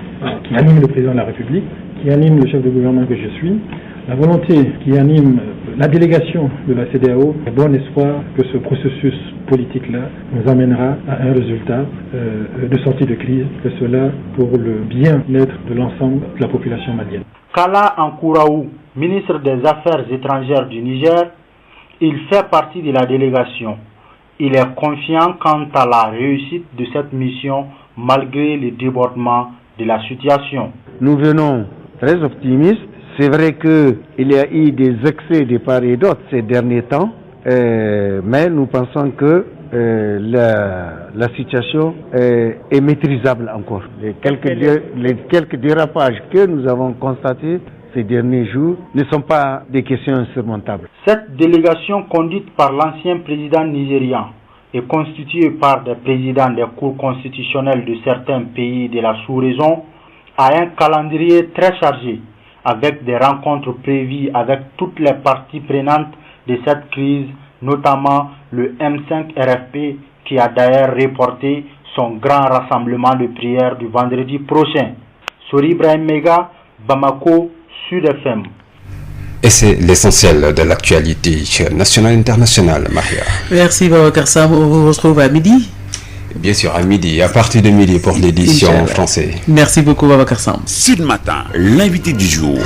[SPEAKER 24] qui anime le président de la République, qui anime le chef de gouvernement que je suis, la volonté qui anime la délégation de la CEDEAO, j'ai bon espoir que ce processus politique-là nous amènera à un résultat de sortie de crise, que cela pour le bien-être de l'ensemble de la population malienne.
[SPEAKER 23] Kala Ankouraou, ministre des Affaires étrangères du Niger, il fait partie de la délégation. Il est confiant quant à la réussite de cette mission malgré les débordements de la situation.
[SPEAKER 25] Nous venons très optimistes. C'est vrai qu'il y a eu des excès de part et d'autre ces derniers temps, mais nous pensons que la situation est maîtrisable encore. Les quelques dérapages que nous avons constatés ces derniers jours ne sont pas des questions insurmontables.
[SPEAKER 23] Cette délégation conduite par l'ancien président nigérian est constituée par des présidents des cours constitutionnelles de certains pays de la sous-région a un calendrier très chargé avec des rencontres prévues avec toutes les parties prenantes de cette crise, notamment le M5 RFP qui a d'ailleurs reporté son grand rassemblement de prière du vendredi prochain. Sori Ibrahim Mega, Bamako, Sud FM.
[SPEAKER 2] Et c'est l'essentiel de l'actualité nationale et internationale, Maria.
[SPEAKER 1] Merci Babacar Sam, on vous retrouve à midi.
[SPEAKER 2] Bien sûr, à midi, à partir de midi pour l'édition française.
[SPEAKER 1] Merci beaucoup Babacar Sam.
[SPEAKER 22] Sud Matin, l'invité du jour.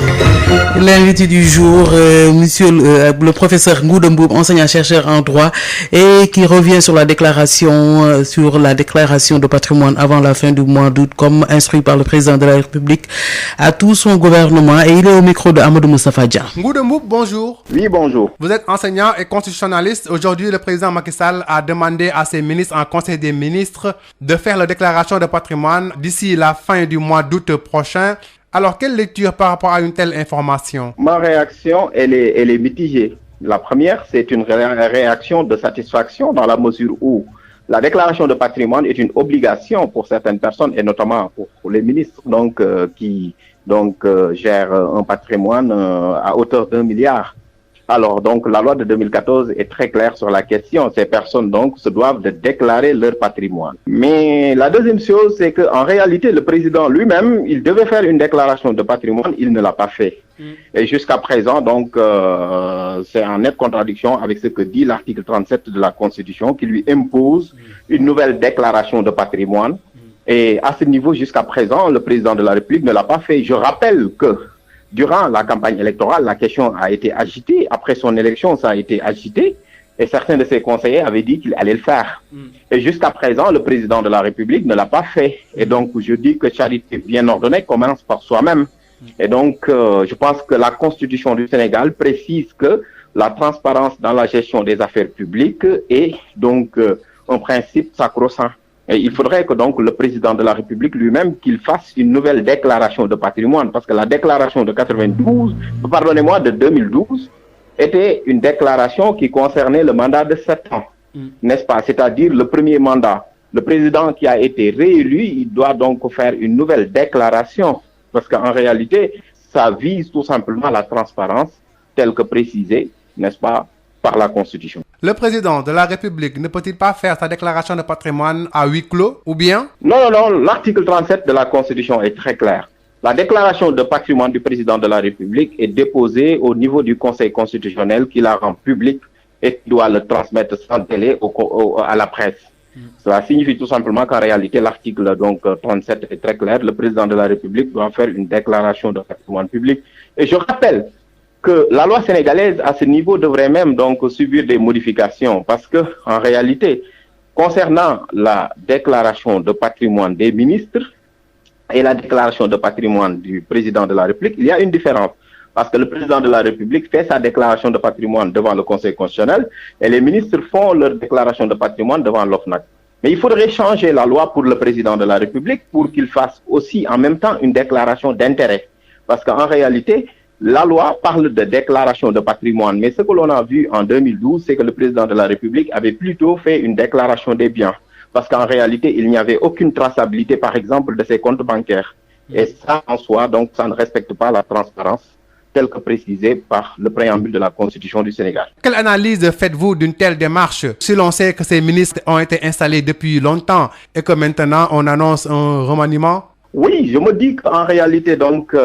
[SPEAKER 1] L'invité du jour, monsieur le professeur Ngouda Mboup, enseignant-chercheur en droit, et qui revient sur la déclaration de patrimoine avant la fin du mois d'août, comme instruit par le président de la République à tout son gouvernement. Et il est au micro de Amadou Moustapha Dia.
[SPEAKER 11] Ngouda Mboup, bonjour.
[SPEAKER 12] Oui, bonjour.
[SPEAKER 11] Vous êtes enseignant et constitutionnaliste. Aujourd'hui, le président Macky Sall a demandé à ses ministres en Conseil des ministres de faire la déclaration de patrimoine d'ici la fin du mois d'août prochain. Alors, quelle lecture par rapport à une telle information?
[SPEAKER 12] Ma réaction, elle est mitigée. La première, c'est une réaction de satisfaction dans la mesure où la déclaration de patrimoine est une obligation pour certaines personnes et notamment pour les ministres qui gèrent un patrimoine à hauteur d'1 milliard. Alors, donc, la loi de 2014 est très claire sur la question. Ces personnes, donc, se doivent de déclarer leur patrimoine. Mais la deuxième chose, c'est qu'en réalité, le président lui-même, il devait faire une déclaration de patrimoine, il ne l'a pas fait. Et jusqu'à présent, donc, c'est en nette contradiction avec ce que dit l'article 37 de la Constitution qui lui impose une nouvelle déclaration de patrimoine. Et à ce niveau, jusqu'à présent, le président de la République ne l'a pas fait. Je rappelle que durant la campagne électorale, la question a été agitée. Après son élection, ça a été agité. Et certains de ses conseillers avaient dit qu'il allait le faire. Et jusqu'à présent, le président de la République ne l'a pas fait. Et donc, je dis que charité bien ordonnée commence par soi-même. Et donc, je pense que la Constitution du Sénégal précise que la transparence dans la gestion des affaires publiques est donc un principe sacro-saint. Et il faudrait que donc le président de la République lui-même qu'il fasse une nouvelle déclaration de patrimoine, parce que la déclaration de 2012, était une déclaration qui concernait le mandat de 7 ans, n'est-ce pas? C'est-à-dire le premier mandat. Le président qui a été réélu, il doit donc faire une nouvelle déclaration, parce qu'en réalité, ça vise tout simplement la transparence telle que précisée, n'est-ce pas, par la Constitution.
[SPEAKER 11] Le président de la République ne peut-il pas faire sa déclaration de patrimoine à huis clos, ou bien?
[SPEAKER 12] Non, l'article 37 de la Constitution est très clair. La déclaration de patrimoine du président de la République est déposée au niveau du Conseil constitutionnel qui la rend publique et qui doit le transmettre sans délai à la presse. Cela signifie tout simplement qu'en réalité, l'article 37 est très clair. Le président de la République doit faire une déclaration de patrimoine public. Et je rappelle que la loi sénégalaise à ce niveau devrait même donc subir des modifications parce que en réalité, concernant la déclaration de patrimoine des ministres et la déclaration de patrimoine du président de la République, il y a une différence. Parce que le président de la République fait sa déclaration de patrimoine devant le Conseil constitutionnel et les ministres font leur déclaration de patrimoine devant l'OFNAC. Mais il faudrait changer la loi pour le président de la République pour qu'il fasse aussi en même temps une déclaration d'intérêt. Parce qu'en réalité, la loi parle de déclaration de patrimoine, mais ce que l'on a vu en 2012, c'est que le président de la République avait plutôt fait une déclaration des biens. Parce qu'en réalité, il n'y avait aucune traçabilité, par exemple, de ses comptes bancaires. Et ça, en soi, donc, ça ne respecte pas la transparence telle que précisée par le préambule de la Constitution du Sénégal.
[SPEAKER 11] Quelle analyse faites-vous d'une telle démarche si l'on sait que ces ministres ont été installés depuis longtemps et que maintenant on annonce un remaniement?
[SPEAKER 12] Oui, je me dis qu'en réalité, donc,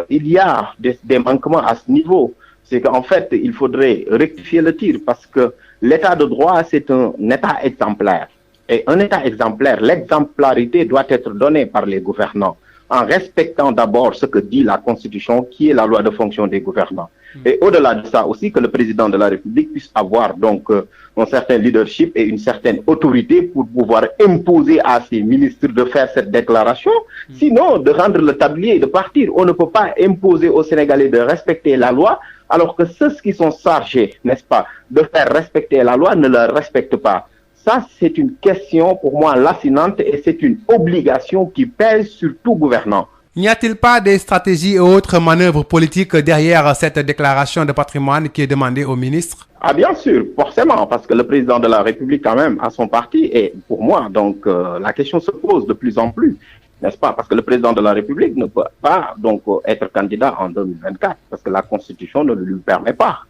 [SPEAKER 12] il y a des manquements à ce niveau. C'est qu'en fait, il faudrait rectifier le tir parce que l'état de droit, c'est un état exemplaire. Et un état exemplaire, l'exemplarité doit être donnée par les gouvernants en respectant d'abord ce que dit la Constitution, qui est la loi de fonction des gouvernants. Et au-delà de ça aussi, que le président de la République puisse avoir donc un certain leadership et une certaine autorité pour pouvoir imposer à ses ministres de faire cette déclaration, sinon de rendre le tablier et de partir. On ne peut pas imposer aux Sénégalais de respecter la loi, alors que ceux qui sont chargés, n'est-ce pas, de faire respecter la loi ne la respectent pas. Ça, c'est une question pour moi lancinante et c'est une obligation qui pèse sur tout gouvernant.
[SPEAKER 11] N'y a-t-il pas des stratégies et autres manœuvres politiques derrière cette déclaration de patrimoine qui est demandée au ministre?
[SPEAKER 12] Ah bien sûr, forcément, parce que le président de la République quand même a son parti et pour moi, donc, la question se pose de plus en plus, n'est-ce pas? Parce que le président de la République ne peut pas donc être candidat en 2024 parce que la Constitution ne lui permet pas.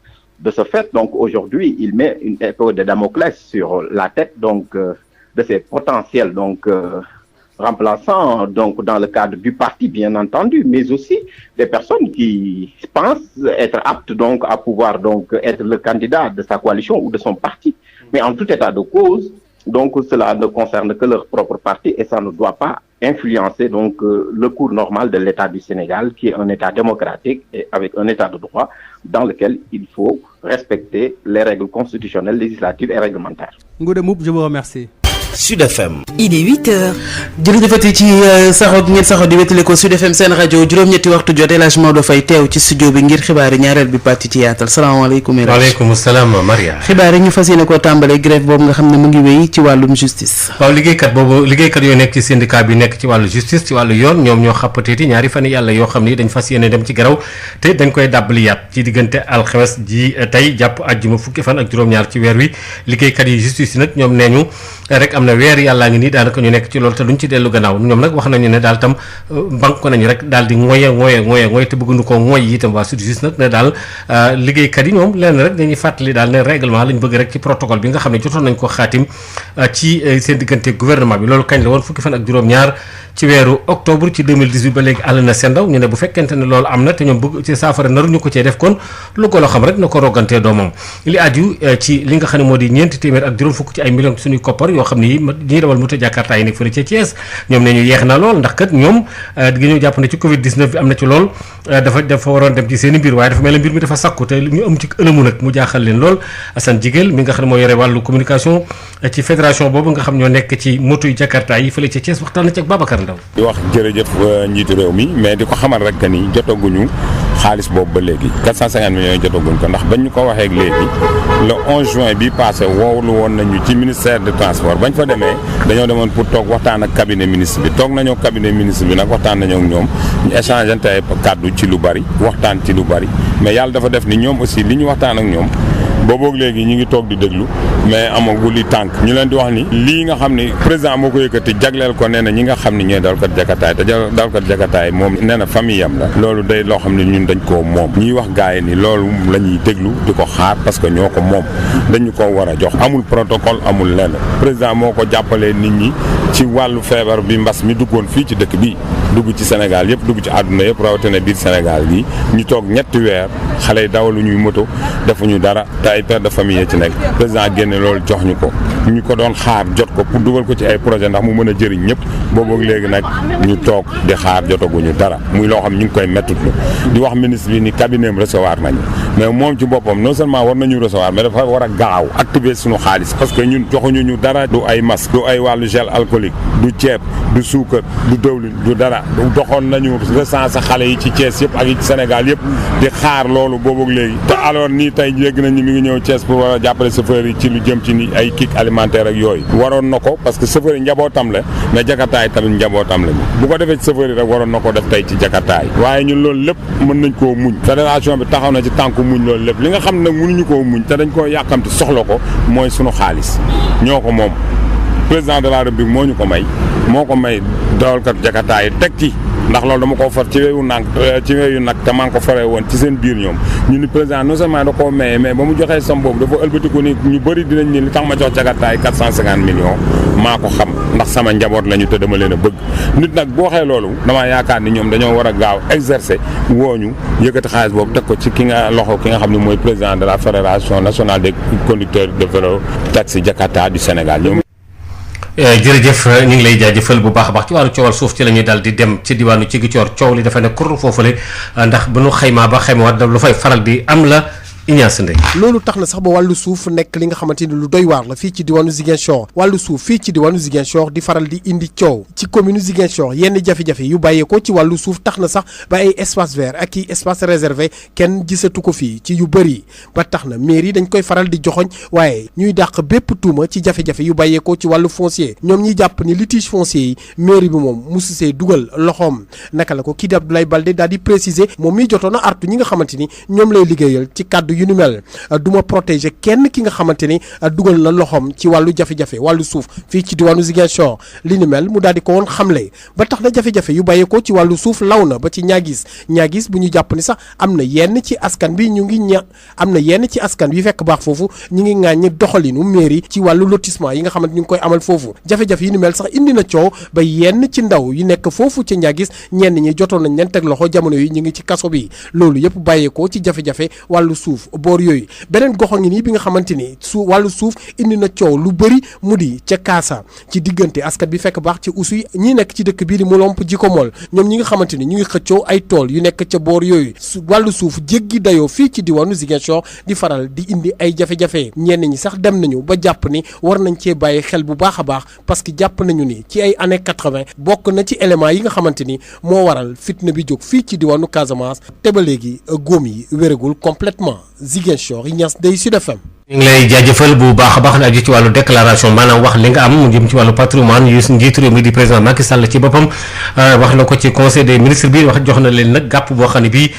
[SPEAKER 12] De ce fait, donc aujourd'hui, il met une épée de Damoclès sur la tête donc de ses potentiels donc remplaçants, donc dans le cadre du parti, bien entendu, mais aussi des personnes qui pensent être aptes donc à pouvoir donc être le candidat de sa coalition ou de son parti. Mais en tout état de cause, donc cela ne concerne que leur propre parti et ça ne doit pas influencer donc le cours normal de l'État du Sénégal, qui est un État démocratique et avec un État de droit dans lequel il faut respecter les règles constitutionnelles, législatives et réglementaires.
[SPEAKER 5] Ngouda Mboup, je vous remercie.
[SPEAKER 8] Sud FM.
[SPEAKER 1] Il est 8h. jërëjëfati ci saxoog ngeen saxoo di wétale ko Sud FM seen rajo juróom-ñetti waxtu jot El Hadj Maodo Faye teew ci studio bi ngir xibaari ñaareel bi pàcc ci yaatal salaamaaleykum.
[SPEAKER 4] waaleykum salaam Maria.
[SPEAKER 1] xibaar yi ñu fas yéene koo tàmbalee grève boobu nga xam ne mu ngi wéy ci wàllum justice.
[SPEAKER 4] waaw liggéeykat yooyu nekk ci syndicat bi nekk ci wàllu justice ci wàllu yoon ñoom ñoo xappateeti ñaari fan yàlla yoo xam ni dañ fas yéene dem ci garaw te dañ koy dàbbaliyaat ci diggante alxames ji tey jàpp àjjuma fukki fan ak juróom-ñaar ci weer wi liggéeykat yi justice yi nag ñoom nee ñu rek am na weer yàllaa ngi nii daanaka ñu nekk ci loolu te duñ ci dellu gannaaw ñoom nag wax nañu ne daal tam banque nañu rek daal di ngoye te bëgguñu koo ngoy itam waa justice nag ne daal liggéeykat yi ñoom leen rek dañuy fàttali daal ne règlement lañ bëgg rek ci protocole bi nga xam ne jotoon nañ ko xaatim ci seen diggante gouvernement bi loolu kañ la woon fukki fan ak juróom-ñaar ci weeru octobre ci 2018 ba léegi àll na seen ndaw ñu ne bu fekkente ne loolu am na te ñoom bëgg ci saafara naruñu ko cee def kon lu ko loo xam rek na ko rogantee doomam li aju ci li nga xam ne moo di ñeenti téeméer ak juróom fukk ci ay millions suñuy koppar yoo xam ne yi ñuy dawal moto Jakarta yi nekk fële ca Thiès ñoom ne ñu yeex na lool ndax kat ñoom di ñoo jàpp ne ci Covid 19 bi am na ci lool dafa waroon dem ci seen i mbir waaye dafa mel ne mbir mi dafa sakku te ñu am ci ëlëmu nag mu jaaxal leen lool Assane Jigéel mi nga xam ne moo yore wàllu communication ci fédération boobu nga xam ñoo nekk ci moto yu Jakarta yi fële ca Thiès waxtaan na ci ak Babacar Ndaw
[SPEAKER 9] di wax jërëjëf njiitu réew mi mais di ko xamal rek que ni jotaguñu xaalis boobu ba léegi 450 millions jotaguñ ko ndax bañ ñu ko waxee léegi le 11 juin bi passé woowlu woon nañu ci ministère de transport bañ fa demee dañoo demoon pour toog waxtaan ak cabinet ministre bi toog nañoo cabinet ministre bi nag waxtaan nañoo ak ñoom ñu échangeante ay kàddu ci lu bari waxtaan ci lu bari mais yàlla dafa def ni ñoom aussi li ñu waxtaan ak ñoom booboog léegi ñu ngi toog di déglu mais amagul li tànk ñu leen di wax ni lii nga xam ni président moo ko yëkkati jagleel ko nee na ñi nga xam ni ñooy dawalkat jakataay te dawalkat jakataay moom nee na famille am la loolu day loo xam ne ñun dañ koo moom ñuy wax gars yi ni loolu la ñuy déglu di ko xaar parce que ñoo ko moom dañu ko war a jox amul protocole amul lenn président moo ko jàppalee nit ñi ci wàllu feebar bi mbas mi duggoon fii ci dëkk bi dugg ci Sénégal yëpp dugg ci àdduna yëpp rawatina biir Sénégal gi ñu toog ñetti weer xale yi dawalu ñuy moto defuñu dara te ay père de famille ci nekk président génne loolu jox ñu ko doon xaar jot ko pour dugal ko ci ay projet ndax mu mën a jëriñ ñëpp boobu léegi nag ñu toog di xaar jotaguñu dara muy loo xam ñu ngi koy mettutlu di wax ministre bi ni cabinet am recevoir nañu mais moom ci boppam non seulement war nañu recevoir mais dafa war a gaaw activer suñu xaalis parce que ñun joxuñu ñu dara du ay masque du ay wàllu gel alcoolique du ceeb du suukar du dëwlin du dara doxoon nañu recensé xale yi ci Thiès yëpp ak yi ci Sénégal yëpp di xaar loolu boobu léegi te alors nii tey yégg nañ ni mi ngi ñëw Thiès pour war a jàppale chauffeurs yi ci lu jëm ci ni ay kit alimentaire ak yooyu waroon na ko parce que chauffeurs yi njabootam la mais jakartaay tamit njabootam la bu ko defee ci chauffeurs yi rek waroon na ko def tey ci jakartaay waaye ñun loolu lépp mën nañ koo muñ fédération bi taxaw na ci tànku muñ loolu lépp li nga xam ne nag mënuñu koo muñ te dañ koo yàkkamti soxla ko mooy sunu xaalis ñoo ko moom président de la République moo ñu ko may dawalkat jakartaay teg ci ndax loolu dama ko far ci wéyu nag te maa ngi ko faree woon ci seen biir ñoom ñu ni président non seulement da koo maye mais ba mu joxee som boobu dafa ëlbatiku ni ñu bëri dinañ ni li tax ma jox jakartaay 450 millions maa ko xam ndax sama njaboot lañu te dama leen a bëgg nit nag boo waxee loolu damaa yaakaar ni ñoom dañoo war a gaaw exercer wooñu yëkkati xaalis boobu teg ko ci ki nga xam ne mooy président de la fédération nationale des conducteurs de vélo taxi Jakarta du Sénégal ñoom.
[SPEAKER 4] jërëjëf ñu ngi lay jaajëfal bu baax a baax ci wàllu coowal suuf ci la ñuy daal di dem ci diwaanu Ziguinchor coow li dafa ne kur foofule ndax bu nu xaymaa ba xaymawaat lu fay faral di am la Ignace Ndeye
[SPEAKER 16] loolu tax na sax ba wàllu suuf nekk li nga xamante ni lu doy waar la fii ci diwaanu Ziguinchor wàllu suuf fii ci diwaanu Ziguinchor di faral di indi coow ci commune Ziguinchor yenn jafe-jafe yu bàyyeekoo ci wàllu suuf tax na sax ba ay espace vert ak i espace réservé kenn gisatu ko fii ci yu bëri ba tax na mairie dañ koy faral di joxoñ waaye ñuy dàq bépp tuuma ci jafe-jafe yu bàyyeekoo ci wàllu foncier ñoom ñiy jàpp ni litige foncier yi mairie bi moom musu see dugal loxoom naka la ko kii di Abdoulaye Baldé daal di préciser moom miy jotoon a artu ñi nga xamante ni ñoom lay liggéeyal ci kàddu kàddu yu ni mel du ma protéger kenn ki nga xamante ni dugal na loxoom ci wàllu jafe-jafe wàllu suuf fii ci diwaanu Ziguinchor li ni mel mu daal di ko woon xamle ba tax na jafe-jafe yu bàyyeekoo ci wàllu suuf law na ba ci ñaagis bu ñu jàpp ni sax am na yenn ci askan bi ñu ngi am na yenn ci askan wi fekk baax foofu ñu ngi ŋàññi doxalinu mairie ci wàllu lotissement yi nga xamante ñu ngi koy amal foofu jafe-jafe yu ni mel sax indi na coow ba yenn ci ndaw yu nekk foofu ci ñaagis ñenn ñi jotoon nañ leen teg loxo jamono yi ñu ngi ci kaso bi loolu yëpp bàyyeekoo ci jafe-jafe wàllu suuf boor yooyu beneen goxo ngi nii bi nga xamante ni wàllu suuf indi na coow lu bëri mu di ca Kaasa ci diggante askan bi fekk baax ci usuy ñi nekk ci dëkk bii di Mulomp Jiko Mol ñoom ñi nga xamante ni ñu ngi xëccoo ay tool yu nekk ca boor yooyu wàllu suuf jéggi dayoo fii ci diwaanu Ziguinchor di faral di indi ay jafe-jafe ñenn ñi sax dem nañu ba jàpp ni war nañ cee bàyyi xel bu baax a baax parce que jàpp nañu ni ci ay années 80 bokk na ci éléments yi nga xamante ni moo waral fitna bi jóg fii ci diwaanu Casamance te ba léegi góom yi wéragul complètement Ziguinchor Ignace Dey Sud FM.
[SPEAKER 4] ñu ngi lay jaajëfal bu baax a baax na aju ci wàllu déclaration maanaam wax li nga am mu jëm ci wàllu patrimoine yu njiitu réew mi di président Macky Sall ci boppam wax na ko ci conseil des ministres bi wax jox na leen nag gàpp boo xam ne bii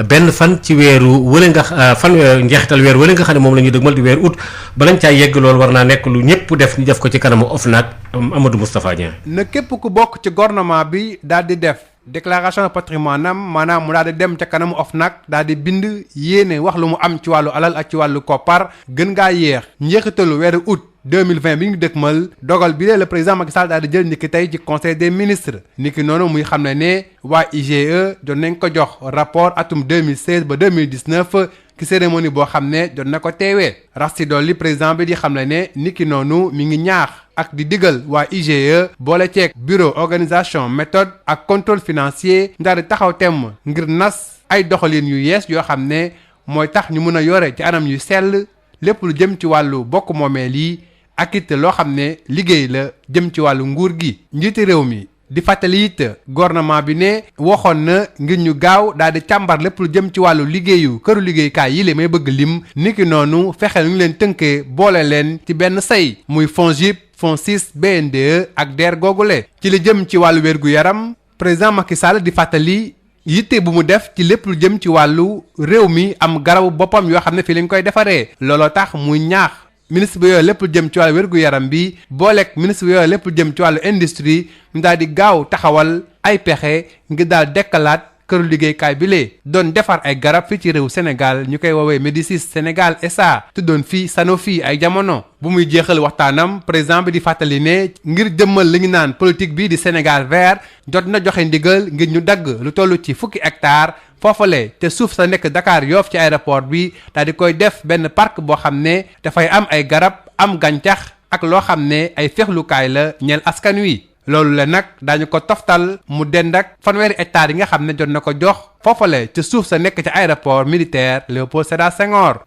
[SPEAKER 4] benn fan ci weeru wële nga fan njeexital weer wële nga xam ne moom la ñuy dëgmal di weer août balañ caa yegg loolu war naa nekk lu ñëpp def ñu def ko ci kanamu OFNAC Amadou Moustapha Dieng.
[SPEAKER 11] na képp ku bokk ci gouvernement bi daal di def déclaration de patrimoine am maanaam mu daal di dem ca kanamu OFNAC daal di bind yéene wax lu mu am ci wàllu alal ak ci wàllu koppar gën ngaa yéex njeexitalu weeru août 2020 bi ñu dëkkmal dogal bi lee le président Macky Sall daal di jël niki tey ci conseil des ministres niki noonu muy xam ne waa IGE doon nañ ko jox rapport atum 2016 ba 2019 ki cérémonie boo xam ne doon na ko teewee rax si dolli président bi di xam ne niki noonu mi ngi ñaax ak di digal waa IGE boole ceeg bureau organisation méthode ak contrôle financier ndax di taxaw temm ngir nas ay doxalin yu yees yoo xam ne mooy tax ñu mën a yore ci anam yu sell lépp lu jëm ci wàllu bokk moomeel yi ak it loo xam ne liggéey la jëm ci wàllu nguur gi njiiti réew mi di fàttali it gouvernement bi ne waxoon na ngir ñu gaaw daal di càmbar lépp lu jëm ci wàllu liggéeyu këru liggéeykaay yi la may bëgg lim niki noonu fexe nu ñu leen tënkee boole leen ci benn say muy FONGIP FONSIS BNDE ak DER googule ci li jëm ci wàllu wér-gu-yaram président Macky Sall di fàttali yitte bu mu def ci lépp lu jëm ci wàllu réew mi am garabu boppam yoo xam ne fii lañ koy defaree looloo tax muy ñaax ministre bi yooyu lépp lu jëm ci wàllu wér-gu-yaram bi booleeg ministre bi yooyu lépp lu jëm ci wàllu industrie ñu daal di gaaw taxawal ay pexe ngir daal dekkalaat këru liggéeykaay bi lee doon defar ay garab fii ci réew Sénégal ñu koy woowee Médicis Sénégal SA tuddoon fii Sanofi ay jamono bu muy jeexal waxtaanam président bi di fàttali ne ngir jëmmal li ñu naan politique bi di Sénégal vert jot na joxe ndigal ngir ñu dagg lu toll ci fukki hectare foofale te suuf sa nekk Dakar Yoff ci aéroport bi daal di koy def benn parc boo xam ne dafay am ay garab am gàncax ak loo xam ne ay fexlukaay la ñeel askan wi loolu la nag daañu ko toftal mu dend ak fanweeri hectares yi nga xam ne jot na ko jox foofale te suuf sa nekk ci aéroport militaire Léopold Sédar Senghor.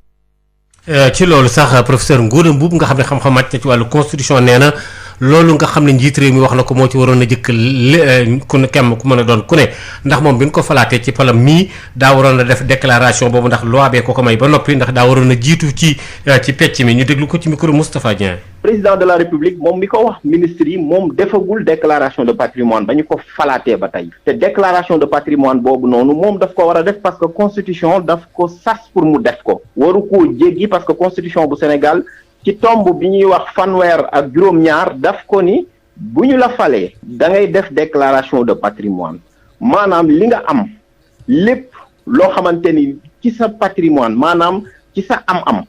[SPEAKER 4] ci loolu sax professeur Ngouda Mboup nga xam ne xam-xam màcc na ci wàllu constitution nee na loolu nga xam ne njiit réew mi wax na ko moo ci waroon a jëkk ku ne kenn ku mën a doon ku ne ndax moom bi nga ko falaatee ci palam mii daa waroon a def déclaration boobu ndax loi bee ko may ba noppi ndax daa waroon a jiitu ci pecc mi ñu déglu ko ci micro Moustapha Dieng.
[SPEAKER 12] président de la république moom mi ko wax ministre yi moom defagul déclaration de patrimoine ba ñu ko falaatee ba tey te déclaration de patrimoine boobu noonu moom daf ko war a def parce que constitution daf ko sas pour mu def ko waru koo jéggi parce que constitution bu Sénégal ci tomb bi ñuy wax fanweer ak juróom-ñaar daf ko ni bu ñu la falee da ngay def déclaration de patrimoine maanaam li nga am lépp loo xamante ni ci sa patrimoine maanaam ci sa am-am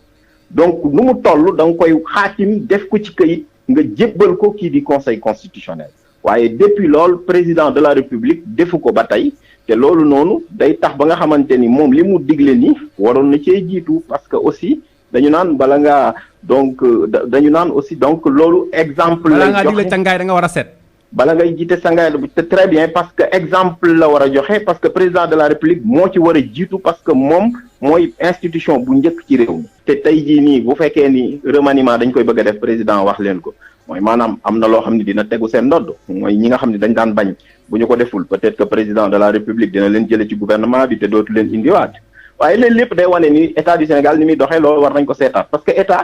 [SPEAKER 12] donc nu mu toll da nga koy xaatim def ko ci këyit nga jébbal ko kii di conseil constitutionnel waaye depuis loolu président de la république defu ko ba tey te loolu noonu day tax ba nga xamante ni moom li mu digle ni waroon na cee jiitu parce que aussi dañu naan bala ngaa donc dañu naan aussi donc loolu exemple lay joxe
[SPEAKER 11] bala ngaa digle cangaay da nga war a set
[SPEAKER 12] bala ngay jiite sangaay te très bien parce que exemple la war a joxe parce que président de la république moo ci war a jiitu parce que moom mooy institution bu njëkk ci réew mi te tey jii nii bu fekkee ni remaniement dañ koy bëgg a def président wax leen ko mooy maanaam am na loo xam ne dina tegu seen ndodd mooy ñi nga xam ne dañ daan bañ bu ñu ko deful peut-être que président de la république dina leen jële ci gouvernement bi te dootu leen indiwaat waaye leen lépp day wane ni état du Sénégal ni muy doxee loolu war nañ ko seetaat parce que état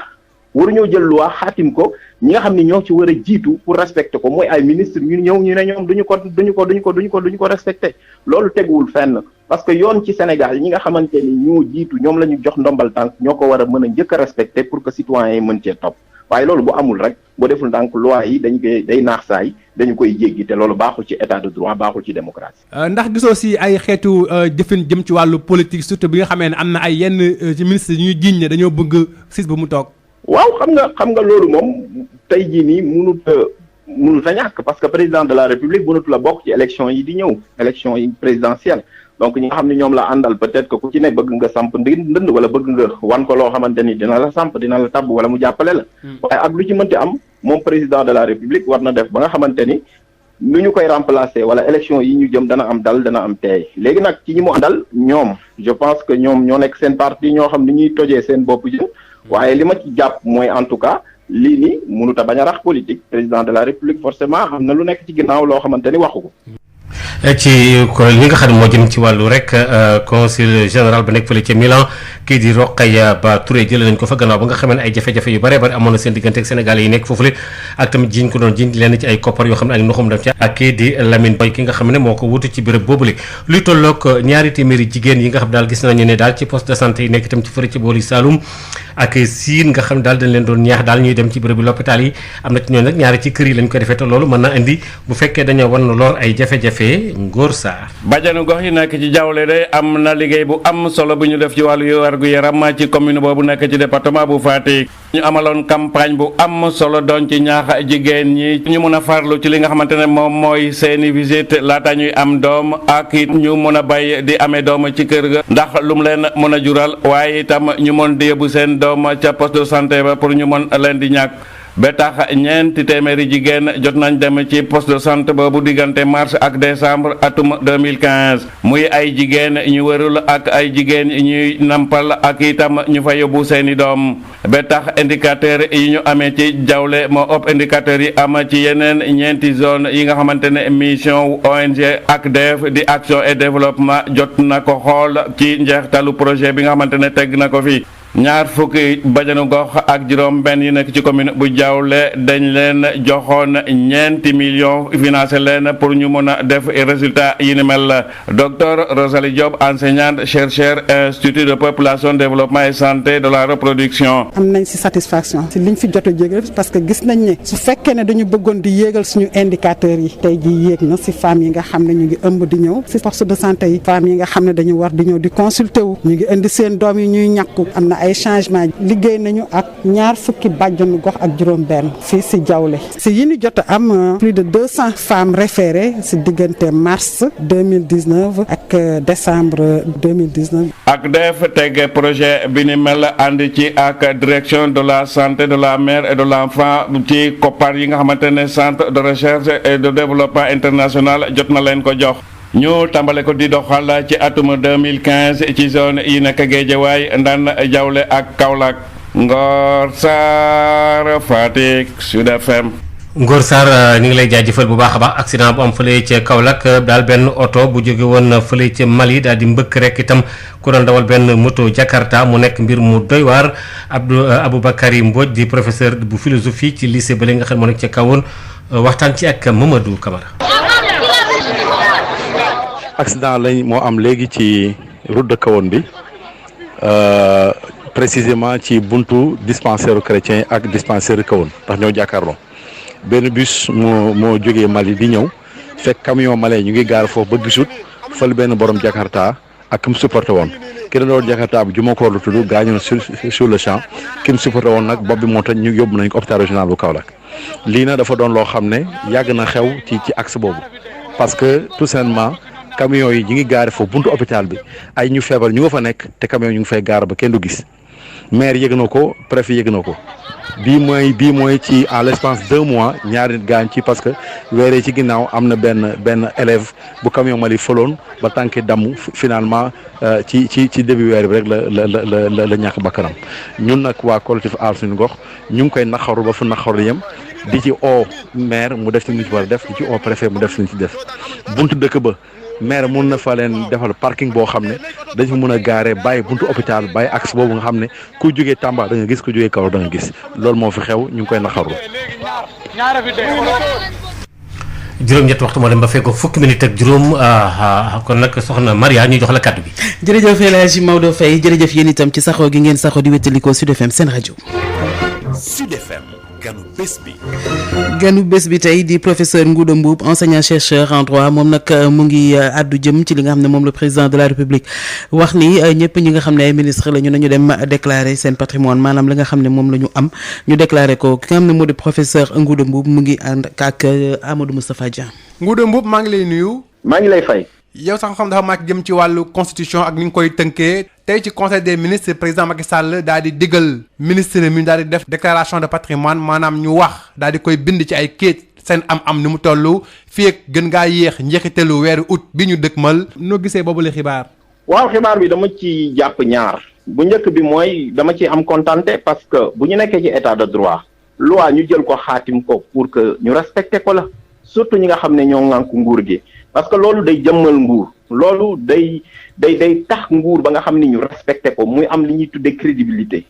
[SPEAKER 12] waruñoo jël loi xaatim ko ñi nga xam ne ñoo ci war a jiitu pour respecter ko mooy ay ministre ñu ñëw ñu ne ñoom duñu ko respecter loolu teguwul fenn parce que yoon ci Sénégal ñi nga xamante ni ñoo jiitu ñoom la ñu jox ndombal tànk ñoo ko war a mën a njëkk a respecter pour que citoyens yi mën cee topp waaye loolu bu amul rek boo deful ndànk loi yi day naax saay dañu koy jéggi te loolu baaxul ci état de droit baaxul ci démocratie.
[SPEAKER 11] ndax gisoo si ay xeetu jëfin jëm ci wàllu politique surtout bi nga xamee ne am na ay yenn ci ministre yu ñu jiiñ ne dañoo bëgg siis ba mu toog.
[SPEAKER 12] waaw xam nga loolu moom tey jii nii mënut a ñàkk parce que président de la république mënatu la bokk ci élection yi di ñëw élection yi présidentielle donc ñi nga xam ne ñoom la àndal peut-être que ku ci ne bëgg nga samp ndënd wala bëgg nga wan ko loo xamante ni dina la samp dina la tabb wala mu jàppale la waaye ak lu ci mënti am moom président de la république war na def ba nga xamante ni nu ñu koy remplacer wala élection yi ñu jëm dana am dal dana am teey léegi nag ci ñi mu àndal ñoom je pense que ñoom ñoo nekk seen parti ñoo xam ni ñuy tojee seen bopp jëm waaye li ma ci jàpp mooy en tout cas lii nii mënut a bañ a rax politique président de la république forcément xam na lu nekk ci ginnaaw loo xamante ni waxu ko.
[SPEAKER 4] ci li nga xam ne moo jëm ci wàllu rek consul général ba nekk fële ca Milan kii di Rokhaya Ba Touré jëlee nañ ko fa gannaaw ba nga xamee ne ay jafe-jafe yu bare bari amoon na seen diggante ak Sénégal yi nekk foofule ak tamit jiñ ko doon jiñ lenn ci ay koppar yoo xam ne ak ndoxum dem ci ak kii di Lamine Boy ki nga xam ne moo ko wutu ci béréb boobule luy tolloog ñaari téeméeri jigéen yi nga xam daal gis nañu ne daal ci poste de santé yi nekk itam ci fële ci boori Saloum ak Siin nga xam ne daal dañ leen doon ñaax daal ñuy dem ci béréb bi l'hôpital yi am na ci ñooñu nag ñaari ci kër yi lañ ko defee te loolu mën na indi bu fekkee dañoo wan lor ay jafe-jafe Ngor Sarr.
[SPEAKER 13] bajanu gox yi nekk ci Diaoulé de am na liggéey bu am solo bu ñu def ci wàllu wérgu yaram ci commune boobu nekk ci département bu Fatick ñu amaloon campagne bu am solo doon ci ñaax jigéen ñi ñu mën a farlu ci li nga xamante ne moom mooy seeni visite laata ñuy am doom ak it ñu mën a bay di amee doom ci kër ga ndax lu mu leen mën a jural waaye itam ñu mën di yóbbu seen doom ca poste de santé ba pour ñu mën leen di ñàkk ba tax ñeenti téeméeri jigéen jot nañ dem ci poste de santé boobu diggante mars ak décembre atum 2015 muy ay jigéen ñu wërul ak ay jigéen ñuy nampal ak itam ñu fa yóbbu seeni doom ba tax indicateur yi ñu amee ci Diaoulé moo ëpp indicateur yi am ci yeneen ñeenti zone yi nga xamante ne mission ONG ACDEF di action et développement jot na ko xool ci njeextalu projet bi nga xamante ne teg na ko fi ñaar fukki bajanu gox ak juróom benn yi nekk ci commune bu Diaoulé dañ leen joxoon ñeenti millions financé leen pour ñu mën a def résultat yi ni mel docteur Rosalie Diop enseignante chercheur institut de population développement et santé de la reproduction.
[SPEAKER 3] am nañ ci satisfaction ci liñ fi jot a jégal parce que gis nañ ne su fekkee ne dañu bëggoon di yéegal suñu indicateurs yi tey jii yéeg na ci femmes yi nga xam ne ñu ngi ëmb di ñëw ci poste de santé yi femmes yi nga xam ne dañu war di ñëw di consulter wu ñu ngi indi seen doom yi ñuy ñàkku am na ay changement liggéey nañu ak ñaar fukki bàjjanu gox ak juróom benn fii ci Diaoulé ci yi ñu jot a am plus de 200 femmes référées ci diggante mars 2019 ak décembre 2019.
[SPEAKER 13] ak def teg projet bi ni mel ànd ci ak direction de la santé de la mère et de l'enfant ci koppar yi nga xamante ne centre de recherche et de développement international jot na leen ko jox. ñu tàmbale ko di doxal ci atum 2015 ci zone yi nekk Guédiawaye Ndane Diaoulé ak Kaolack Ngor Sarr Fatick Sud FM.
[SPEAKER 4] Ngor Sarr ñu ngi lay jaajëfal bu baax a baax accident bu am fële ca Kaolack daal benn oto bu jóge woon fële ca Mali daal di mbëkk rek itam ku doon dawal benn moto Jakarta mu nekk mbir mu doy waar Aboubacary Mbodj di professeur bu philosophie ci lycée ba nga xam moo nekk ca kawoon waxtaan ci ak Mamadou Camara.
[SPEAKER 6] accident lañ moo am léegi ci route de Kahone bi précisément ci buntu dispensaire chrétien ak dispensaire Kahone ndax ñoo jàkkaarloo benn bus moo jógee Mali di ñëw fekk camion malais ñu ngi gaar foofu ba gisut fal benn borom Jakarta ak ki mu supporté woon ki la doon Jakarta bi Jumakoor lu tudd gaañu na sur le champ ki mu supporté woon nag bopp bi moo tax ñu yóbbu nañ ko hôpital régional bu Kaolack lii na dafa doon loo xam ne yàgg na xew ci axe boobu parce que tout simplement camion yi ñu ngi gaare foofu buntu hôpital bi ay ñu feebar ñu nga fa nekk te camion ñu ngi fay gaar ba kenn du gis maire yëg na ko préfet yëg na ko bii mooy ci en l'espace 2 mois ñaari nit gaañ ci parce que weeree ci ginnaaw am na benn élève bu camion Mali foloon ba tànki damm finalement ci début weer bi rek la ñàkk bakkanam ñun nag waa collectif aar suñu gox ñu ngi koy naqaru ba fu naqaru yem di ci o maire mu def ci lu ñu ci war a def di ci o préfet mu def ci lu ñu ci def buntu dëkk ba maire mun na fa leen defal parking boo xam ne dañ fa mën a gaare bàyyi buntu hôpital bàyyi axe boobu nga xam ne ku jógee Tamba da nga gis ku jógee Kaolack da nga gis loolu moo fi xew ñu ngi koy naqarlu.
[SPEAKER 4] juróom-ñett waxtu moo dem ba fekk fukki minute ak juróom kon nag soxna Maria ñu jox la kàddu bi.
[SPEAKER 1] jërëjëf El Hadji Maodo Faye jërëjëf yéen itam ci saxoo gi ngeen saxoo di wétalikoo Sud FM seen rajo.
[SPEAKER 22] Sud FM ganu bés bi.
[SPEAKER 1] ganu bés bi tey di professeur Ngouda Mboup enseignant chercheur en droit moom nag mu ngi àddu jëm ci li nga xam ne moom le président de la république wax ni ñëpp ñi nga xam ne ay ministre la ñu nañu dem déclarer seen patrimoine maanaam li nga xam ne moom la ñu am ñu déclarer ko ki nga xam ne moo di professeur Ngouda Mboup mu ngi ànd ak Amadou Moustapha Dieng.
[SPEAKER 11] Ngouda Mboup maa ngi lay nuyu.
[SPEAKER 12] maa ngi lay fay.
[SPEAKER 11] yow sax xam dafa màcc jëm ci wàllu constitution ak ni nga koy tënkee tey ci conseil des ministres président Macky Sall daal di digal ministre mi daal di def déclaration de patrimoine maanaam ñu wax daal di koy bind ci ay kayit seen am-am ni mu toll fii ak gën ngaa yéex njeexitalu weeru août bi ñu dëkkmal noo gisee boobu la xibaar.
[SPEAKER 12] waaw xibaar bi dama ci jàpp ñaar bu njëkk bi mooy dama ci am contenté parce que bu ñu nekkee ci état de droit loi ñu jël ko xaatim ko pour que ñu respecté ko la surtout ñi nga xam ne ñoo ŋànk nguur gi. parce que loolu day jëmmal nguur loolu day tax nguur ba nga xam ni ñu respecté ko muy am li ñuy tuddee crédibilité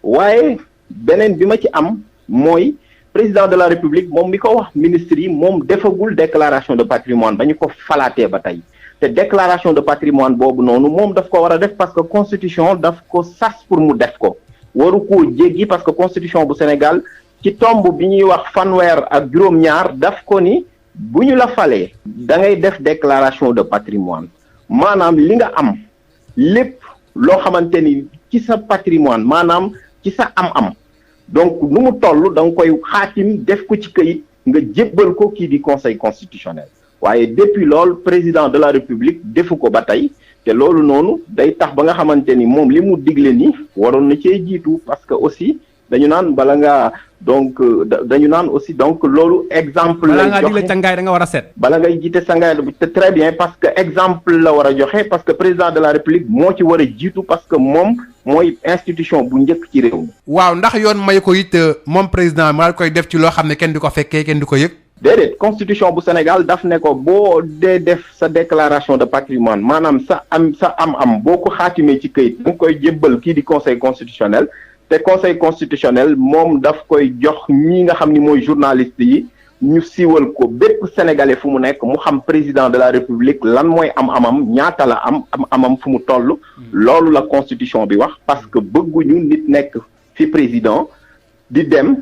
[SPEAKER 12] waaye beneen bi ma ci am mooy président de la république moom mi ko wax ministre yi moom defagul déclaration de patrimoine ba ñu ko falaatee ba tey te déclaration de patrimoine boobu noonu moom daf ko war a def parce que constitution daf ko sas pour mu def ko waru koo jéggi parce que constitution bu Sénégal ci tomb bi ñuy wax fanweer ak juróom-ñaar daf ko ni bu ñu la falee da ngay def déclaration de patrimoine maanaam li nga am lépp loo xamante ni ci sa patrimoine maanaam ci sa am-am donc nu mu toll da nga koy xaatim def ko ci këyit nga jébbal ko kii di conseil constitutionnel waaye depuis loolu président de la république defu ko ba tey te loolu noonu day tax ba nga xamante ni moom li mu digle ni waroon na cee jiitu parce que aussi dañu naan bala ngaa donc dañu naan aussi donc loolu exemple lay joxe
[SPEAKER 11] bala ngaa digle sangaay da nga war a set
[SPEAKER 12] bala ngay jiite sangaay te très bien parce que exemple la war a joxe parce que président de la république moo ci war a jiitu parce que moom mooy institution bu njëkk ci réew mi.
[SPEAKER 11] waaw ndax yoon may ko it moom président maa koy def ci loo xam ne kenn du ko fekkee kenn du ko yëg.
[SPEAKER 12] déedéet constitution bu Sénégal daf ne ko boo dee def sa déclaration de patrimoine maanaam sa am boo ko xaatimee ci këyit da nga koy jébbal kii di conseil constitutionnel. te conseil constitutionnel moom daf koy jox ñi nga xam ni mooy journaliste yi ñu siiwal ko bépp sénégalais fu mu nekk mu xam président de la république lan mooy am-amam ñaata la am-amam fu mu toll. loolu la constitution bi wax parce que bëgguñu nit nekk fi président di dem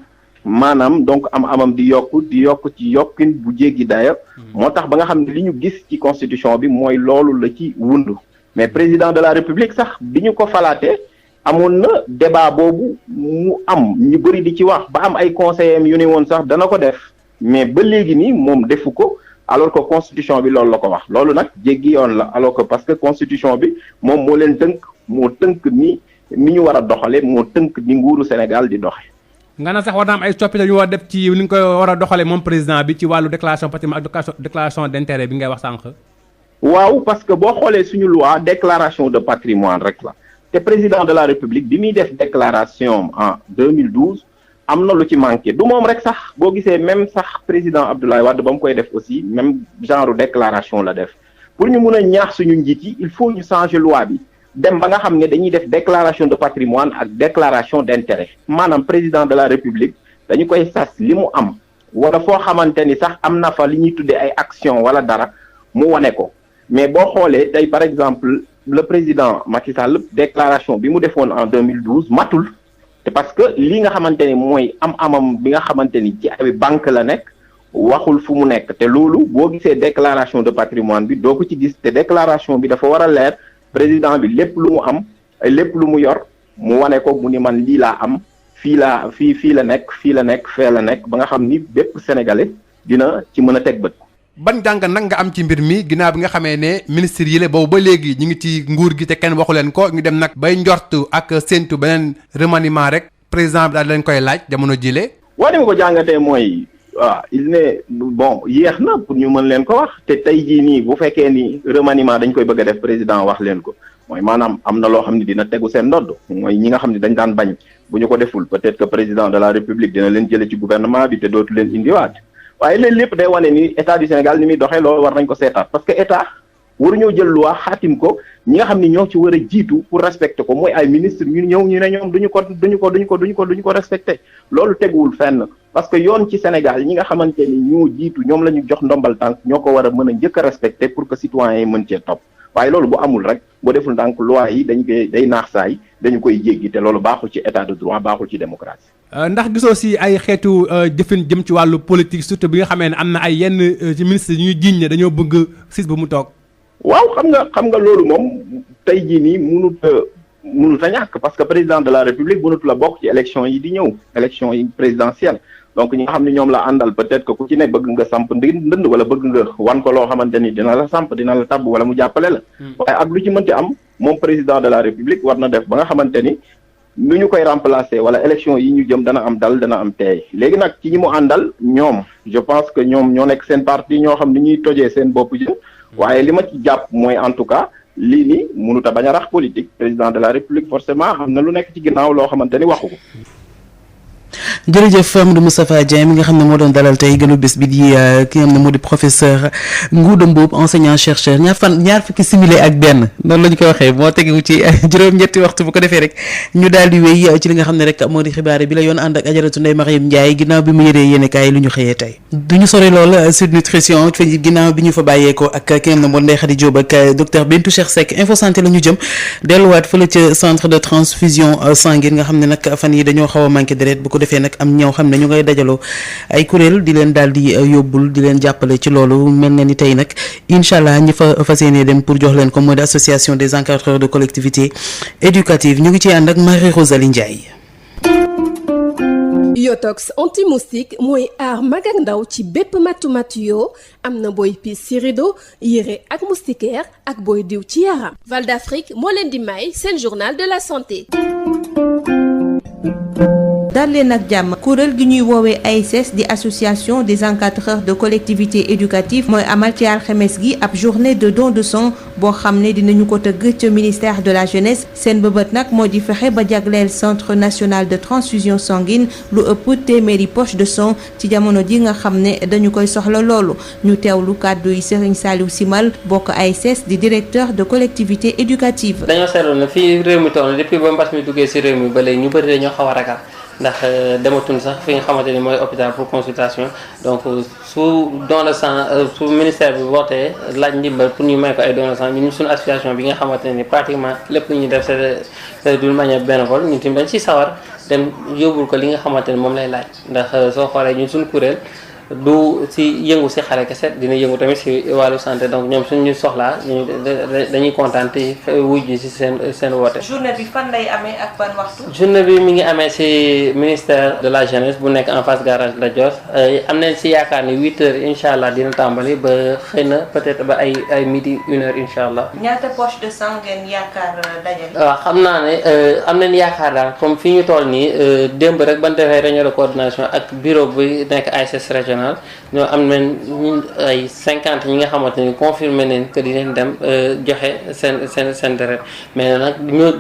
[SPEAKER 12] maanaam donc am-amam di yokk ci yokkin bu jéggi daya moo tax ba nga xam ne li ñu gis ci constitution bi mooy loolu la ci wund mais président de la république sax bi ñu ko falaatee. amoon na débat boobu mu am ñu bëri di ci wax ba am ay conseillers yu ne woon sax dana ko def mais ba léegi nii moom defu ko alors que constitution bi loolu la ko wax loolu nag jéggi yoon la alors que parce que constitution bi moom moo leen tënk moo tënk ni ñu war a doxale moo tënk ni nguuru Sénégal di doxe
[SPEAKER 11] nga na sax war na am ay coppite yu war a def ci ni nga koy war a doxale moom président bi ci wàllu déclaration patrimoine ak déclaration d'intérêt bi ngay wax sànq.
[SPEAKER 12] waaw parce que boo xoolee suñu loi déclaration de patrimoine rek la. te président de la république bi muy def déclaration en 2012 am na lu ci manqué du moom rek sax boo gisee même sax président Abdoulaye Wade ba mu koy def aussi même genre déclaration la def pour ñu mun a ñaax suñu njiit yi il faut ñu changer loi bi dem ba nga xam ne dañuy def déclaration de patrimoine ak déclaration d'intérêt maanaam président de la république dañu koy sas li mu am wala foo xamante ni sax am na fa li ñuy tuddee ay action wala dara mu wane ko mais boo xoolee tey par exemple le président Macky Sall déclaration bi mu defoon en 2012 matul te parce que li nga xamante ni mooy am-amam bi nga xamante ni ci ay banque la nekk waxul fu mu nekk te loolu boo gisee déclaration de patrimoine bi doo ko ci gis te déclaration bi dafa war a leer président bi lépp lu mu am lépp lu mu yor mu wane ko mu ni man lii laa am fii la nekk fee la nekk ba nga xam ni bépp sénégalais dina ci mën a teg bët.
[SPEAKER 11] ban jàngat nag nga am ci mbir mi ginnaaw bi nga xamee ne ministre yi la boobu ba léegi ñu ngi ci nguur gi te kenn waxu leen ko ñu dem nag bay njortu ak séntu beneen remaniement rek président bi daal leen koy laaj jamono jile.
[SPEAKER 12] waaw ni ma ko jàngatee mooy il ne bon yéex na pour ñu mën leen ko wax te tey jii nii bu fekkee ni remaniement dañ koy bëgg a def président wax leen ko mooy maanaam am na loo xam ne dina tegu seen ndodd mooy ñi nga xam ne dañ daan bañ bu ñu ko deful peut-être que président de la république dina leen jële ci gouvernement bi te dootu leen indiwaat. waaye léegi lépp day wane ni état du Sénégal ni muy doxee loolu war nañ ko seetaat parce que état waruñoo jël loi xaatim ko ñi nga xam ne ñoo ci war a jiitu pour respecter ko mooy ay ministre ñu ñëw ñu ne ñoom duñu ko respecter loolu teguwul fenn parce que yoon ci Sénégal ñi nga xamante ni ñoo jiitu ñoom la ñu jox ndombal tànk ñoo ko war a mën a njëkk a respecter pour que citoyens yi mën cee topp waaye loolu bu amul rek boo deful ndànk loi yi day naax saay dañu koy jéggi te loolu baaxul ci état de droit baaxul ci démocratie.
[SPEAKER 11] ndax gisoo si ay xeetu jëfin jëm ci wàllu politique surtout bi nga xamee ne am na ay yenn ci ministre yu ñuy jiiñ ne dañoo bëgg siis bu mu toog.
[SPEAKER 12] waaw xam nga loolu moom tey jii nii mënut a ñàkk parce que président de la république mënatu la bokk ci élection yi di ñëw élection yi présidentielle donc ñi nga xam ne ñoom la àndal peut-être que ku ci ne bëgg nga samp ndënd wala bëgg nga wan ko loo xamante ni dina la samp dina la tabb wala mu jàppale la waaye ak lu ci mënti am moom président de la république war na def ba nga xamante ni nu ñu koy remplacer wala élection yi ñu jëm dana am dal dana am teey léegi nag ci ñi mu àndal ñoom je pense que ñoom ñoo nekk seen parti ñoo xam ni ñuy tojee seen bopp jëm waaye li ma ci jàpp mooy en tout cas lii nii mënut a bañ a rax politique président de la république forcément am na lu nekk ci ginnaaw loo xamante ni waxu ko.
[SPEAKER 1] jërëjëf Amadou Moustapha Dieng mi nga xam ne moo doon dalal tey gënu bés bi di ki nga xam ne moo di professeur Ngouda Mboup enseignant chercheur ñaar fukki simili ak benn noonu la ñu ko waxee moo tegewu ci juróom-ñetti waxtu bu ko defee rek ñu daal di wéy ci li nga xam ne rek moo di xibaar bi la yoon ànd ak Ajaratu Ndeye Mariam Ndiaye ginnaaw bi mu yëree yéene kaay lu ñu xëyee tey du ñu sori lool Sud Nutrition ginnaaw bi ñu fa bàyyeekoo ak ki nga xam ne moo Ndeye Khady Diop ak docteur Bintou Cheikh Seck Info Santé la ñu jëm delluwaat fële ca centre de transfusion sanguine nga xam ne nag fan yi dañoo xaw a manqué deret bu ko defee nag am ñoo xam ne ñu ngay dajaloo ay kuréel di leen daal di yóbbul di leen jàppale ci loolu mel na ni tey nag incha allah ñi fa fas yéenee dem pour jox leen ko mooy association des encadreurs de collectivités éducatives ñu ngi ci ànd ak Marie Rosalie Ndiaye.
[SPEAKER 7] Yotox anti-moustique mooy aar mag ak ndaw ci bépp matu-matu yoo am na booy piis ci rideau yére ak moustiquaire ak booy diw ci yaram. Val d'Afrique moo leen di may seen journal de la santé.
[SPEAKER 5] dal leen ak jàmm kuréel gi ñuy woowee ASS di association des encadreurs de collectivités éducatives mooy amal ci alxames gi ab journée de don de sang boo xam ne dinañu ko tëgg ca ministère de la jeunesse seen bëbët nag moo di fexe ba jagleel centre national de transfusion sanguine lu ëpp téeméeri poche de sang ci jamono ji nga xam ne dañu koy soxla loolu ñu teewlu kàddu yi Serigne Saliou Simal bokk ASS di directeur de collectivité éducative.
[SPEAKER 8] dañoo seetlu ne fii réew mi toll depuis ba mbas mi duggee ci réew mi ba léegi ñu bëri dañoo xaw a ragal ndax dematuñ sax fi nga xamante ni mooy hôpital pour consultation donc su don de sang su ministère bi wootee laaj ndimbal pour ñu may ko ay don de sang ñun suñu association bi nga xamante ni pratiquement lépp lu ñuy def c'est d'une manière bénévole ñun tamit dañ ciy sawar dem yóbbul ko li nga xamante ni moom lay laaj ndax soo xoolee ñun suñu kuréel du si yëngu si xale kese dina yëngu tamit si wàllu santé donc ñoom suñu soxlaa dañuy kontaan te wujj si seen woote.
[SPEAKER 5] journée bi fan lay amee ak ban waxtu.
[SPEAKER 8] journée bi mi ngi amee si ministère de la jeunesse bu nekk en face garage la Dior am nañ si yaakaar ni 8h incha allah dina tàmbali ba xëy na peut-être ba ay midi 1h incha allah.
[SPEAKER 5] ñaata poche de sang ngeen yaakaar dajale.
[SPEAKER 8] waaw xam naa ne am nañ yaakaar daal comme fi ñu toll nii démb rek ban defee réunion de coordination ak bureau bi nekk ASS régional ñoo am nañ ay 50 ñi nga xamante ni confirmé nañ que dinañ dem joxe seen deret mais nag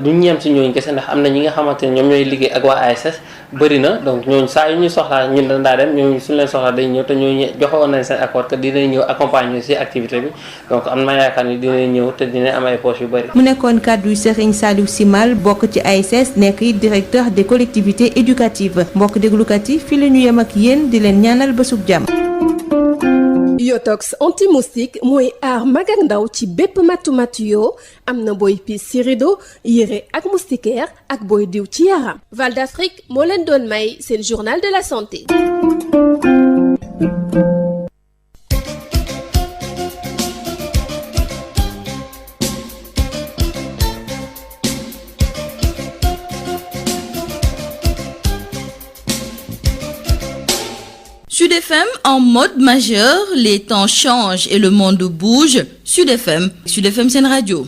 [SPEAKER 8] duñ yem si ñooñu kese ndax am na ñi nga xamante ni ñoom ñooy liggéey ak waa ASS bëri na donc ñooñu saa yu ñu soxlaa ñun dañ daa dem ñooñu suñu leen soxlaa dañ ñëw te ñooñu joxewoon nañ seen accord que dinañ ñëw accompagner si activité bi donc am na yaakaar ni dinañ ñëw te dinañ am ay poches yu bëri.
[SPEAKER 5] mu nekkoon kàddu yu Serigne Saliou Simal bokk ci ASS nekk it directeur des collectivités éducatives mbokk déglukat yi fii la ñu yem ak yéen di leen ñaanal bésub jàmm.
[SPEAKER 7] Yotox anti-moustique mooy aar mag ak ndaw ci bépp matu-matu yoo am na booy piis ci rideau yére ak moustiquaire ak booy diw ci yaram. Val d'Afrique moo leen doon may seen journal de la santé.
[SPEAKER 21] Sud FM en mode majeur, les temps changent et le monde bouge. Sud FM Sen Radio.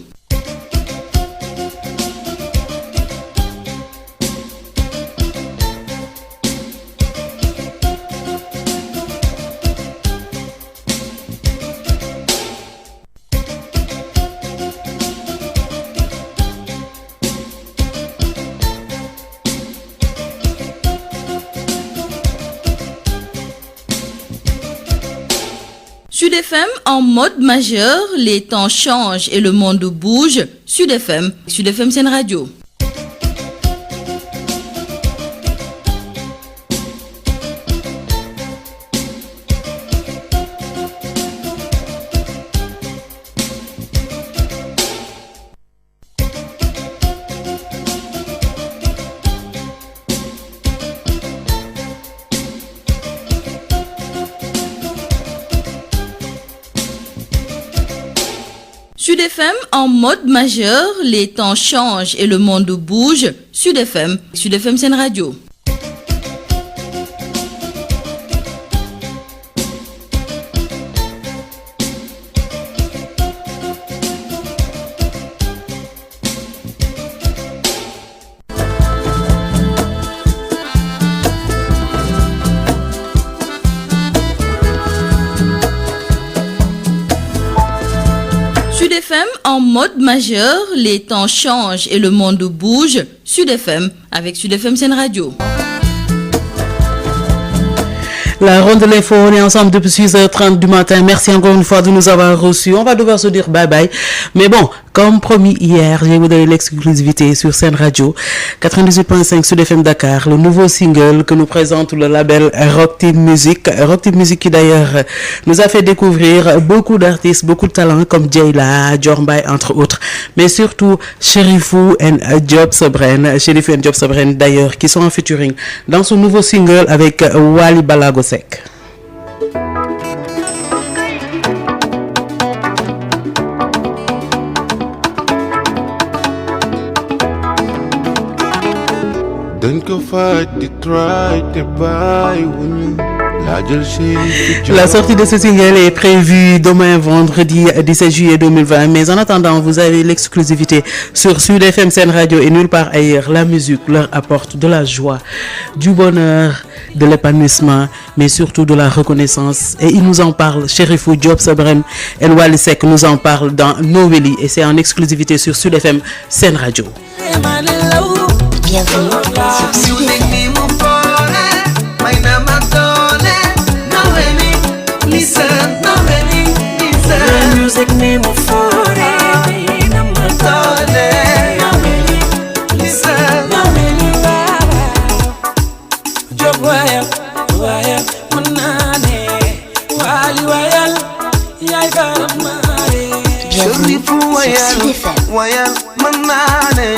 [SPEAKER 21] Sud FM en mode majeur, les temps changent et le monde bouge. Sud FM Sen Radio. Sud FM en mode majeur, les temps changent et le monde bouge. Sud FM Sen Radio. Sud FM en mode majeur, les temps changent et le monde bouge. Sud FM Sen Radio.
[SPEAKER 1] La ronde de l'info, on est ensemble depuis 6h30 du matin. Merci encore une fois de nous avoir reçus. On va devoir se dire bye bye. Mais bon, comme promis hier, je vais vous donner l'exclusivité sur Sen Radio 98.5 Sud FM Dakar, le nouveau single que nous présente le label Rock Team Music. Rock Team Music qui d'ailleurs nous a fait découvrir beaucoup d'artistes, beaucoup de talents comme Jayla, Dior Mbaye entre autres. Mais surtout Cherifou et Job Sobren. Cherifou et Job Sobren d'ailleurs qui sont en featuring dans son nouveau single avec Wally Balago Seck. La sortie de ce single est prévue demain vendredi 17 juillet 2020. Mais en attendant, vous avez l'exclusivité sur Sud FM Sen Radio et nulle part ailleurs. La musique leur apporte de la joie, du bonheur, de l'épanouissement, mais surtout de la reconnaissance. Et ils nous en parlent. Cherifou, Job Sobren et Wally Seck nous en parlent dans Noélie. Et c'est en exclusivité sur Sud FM Sen Radio.
[SPEAKER 10] Bienvenue sur Sud FM. Music name of foreign, I'm a darling. Listen, Job Wayal, Manane, Wayal, Yaigar Mare. Bienvenue sur Sud FM. Wayal, Manane,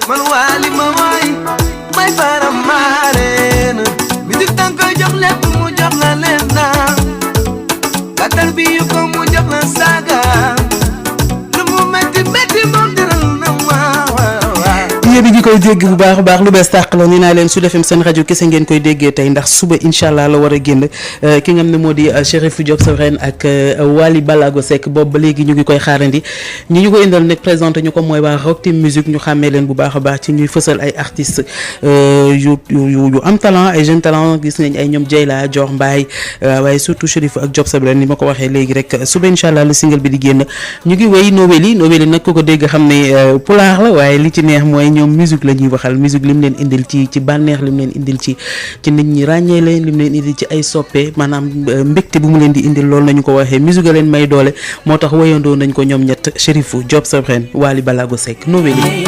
[SPEAKER 10] Manwali Mawai, my father Mare. Music tanko Job left Mujab Nalena. Latar bi ko mu jox la saga lu mu metti metti moom dina na waaw
[SPEAKER 1] yéen a ngi koy dégg bu baax a baax lu bees tàq la nee naa leen Sud FM Sen Radio kese ngeen koy déggee tey ndax suba incha allah la war a génn ki nga xam ne moo di Cherifou Diop Sobren ak Wally Balago Seck boobu ba léegi ñu ngi koy xaarandi ñi ñu ko indal nag présenté ñu ko mooy waa Rock Team Music ñu xàmmee leen bu baax a baax ci ñuy fësal ay artistes yu am talent ay jeunes talent gis nañ ay ñoom Jayla Dior Mbaye waaye surtout Cherifou ak Diop Sobren ni ma ko waxee léegi rek suba incha allah le single bi di génn ñu ngi wéy Noélie nag ku ko dégg xam ne pulaar la waaye li ci neex mooy ñoom musique la ñuy waxal musique lim leen indil ci bànneex lim leen indil ci nit ñi ràññee leen lim leen indil ci ay soppe maanaam mbégte bu mu leen di indil loolu nañu ko waxee musique leen may doole moo tax wayandoo nañ ko ñoom ñett Cherifou Diop Sobren Wally Balago Seck Noélie.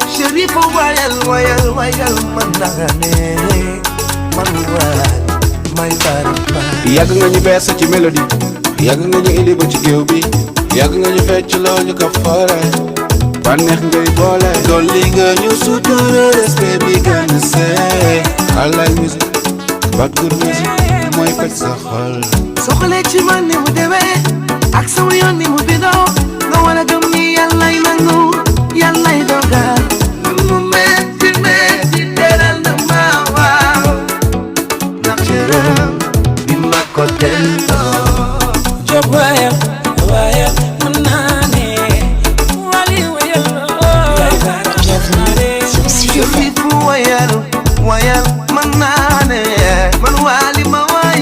[SPEAKER 10] Cherifou wayal man nagane man waay may baraba
[SPEAKER 14] yàgg nga ñu bees ci mélodie yàgg nga ñu indi ba ci géew bi yàgg nga ñu fecc loo ñu ko foore bànneex ngay boole dolli nga ñu sutura respect bi gën a see I like music but good music mooy fekk sa xol
[SPEAKER 10] soxale ci man ni mu demee ak sama yoon ni mu bindoo nga war a gëm ni yàllay nangu yàllay dogal mu metti metti teral na ma waaw ndax cëram bi ma ko delloo Job wayal mën naa ne Wally wayal bienvenue sur Sud FM. Cherifou wayal mën naa ne man Wally ma waay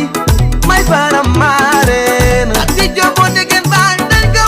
[SPEAKER 10] may para maareen ak di joboo degen baay dañ ko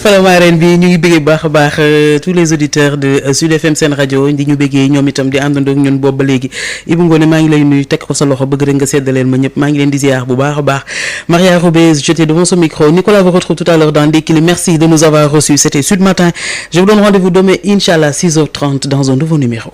[SPEAKER 1] Faramaren bi ñu ngi bëggee baax a baax tous les auditeurs de Sud FM Sen Radio di ñu bëggee ñoom itam di àndandoo ak ñun boobu ba léegi Ibou Ngoné maa ngi lay nuyu teg ko sa loxo bëgg rek nga séddaleel ma ñëpp maa ngi leen di ziar bu baax a baax Maria Robez j'étais devant ce micro Nicolas vous retrouve tout à l'heure dans Ndéki li merci de nous avoir reçus c'était Sud Matin je vous donne rendez-vous demain Inch'Allah 6h30 dans un nouveau numéro.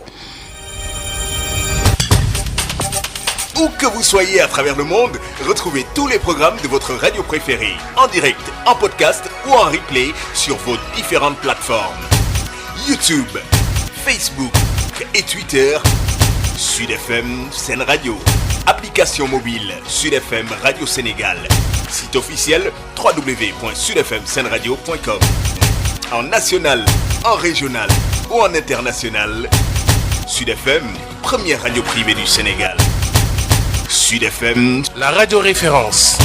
[SPEAKER 15] Où que vous soyez à travers le monde, retrouvez tous les programmes de votre radio préférée en direct, en podcast ou en replay sur vos différentes plateformes. YouTube, Facebook et Twitter, Sud FM Sen Radio. Application mobile Sud FM Radio Sénégal. Site officiel www.sudfmsenradio.com. En national, en régional ou en international, Sud FM, première radio privée du Sénégal. Sud FM, la radio référence.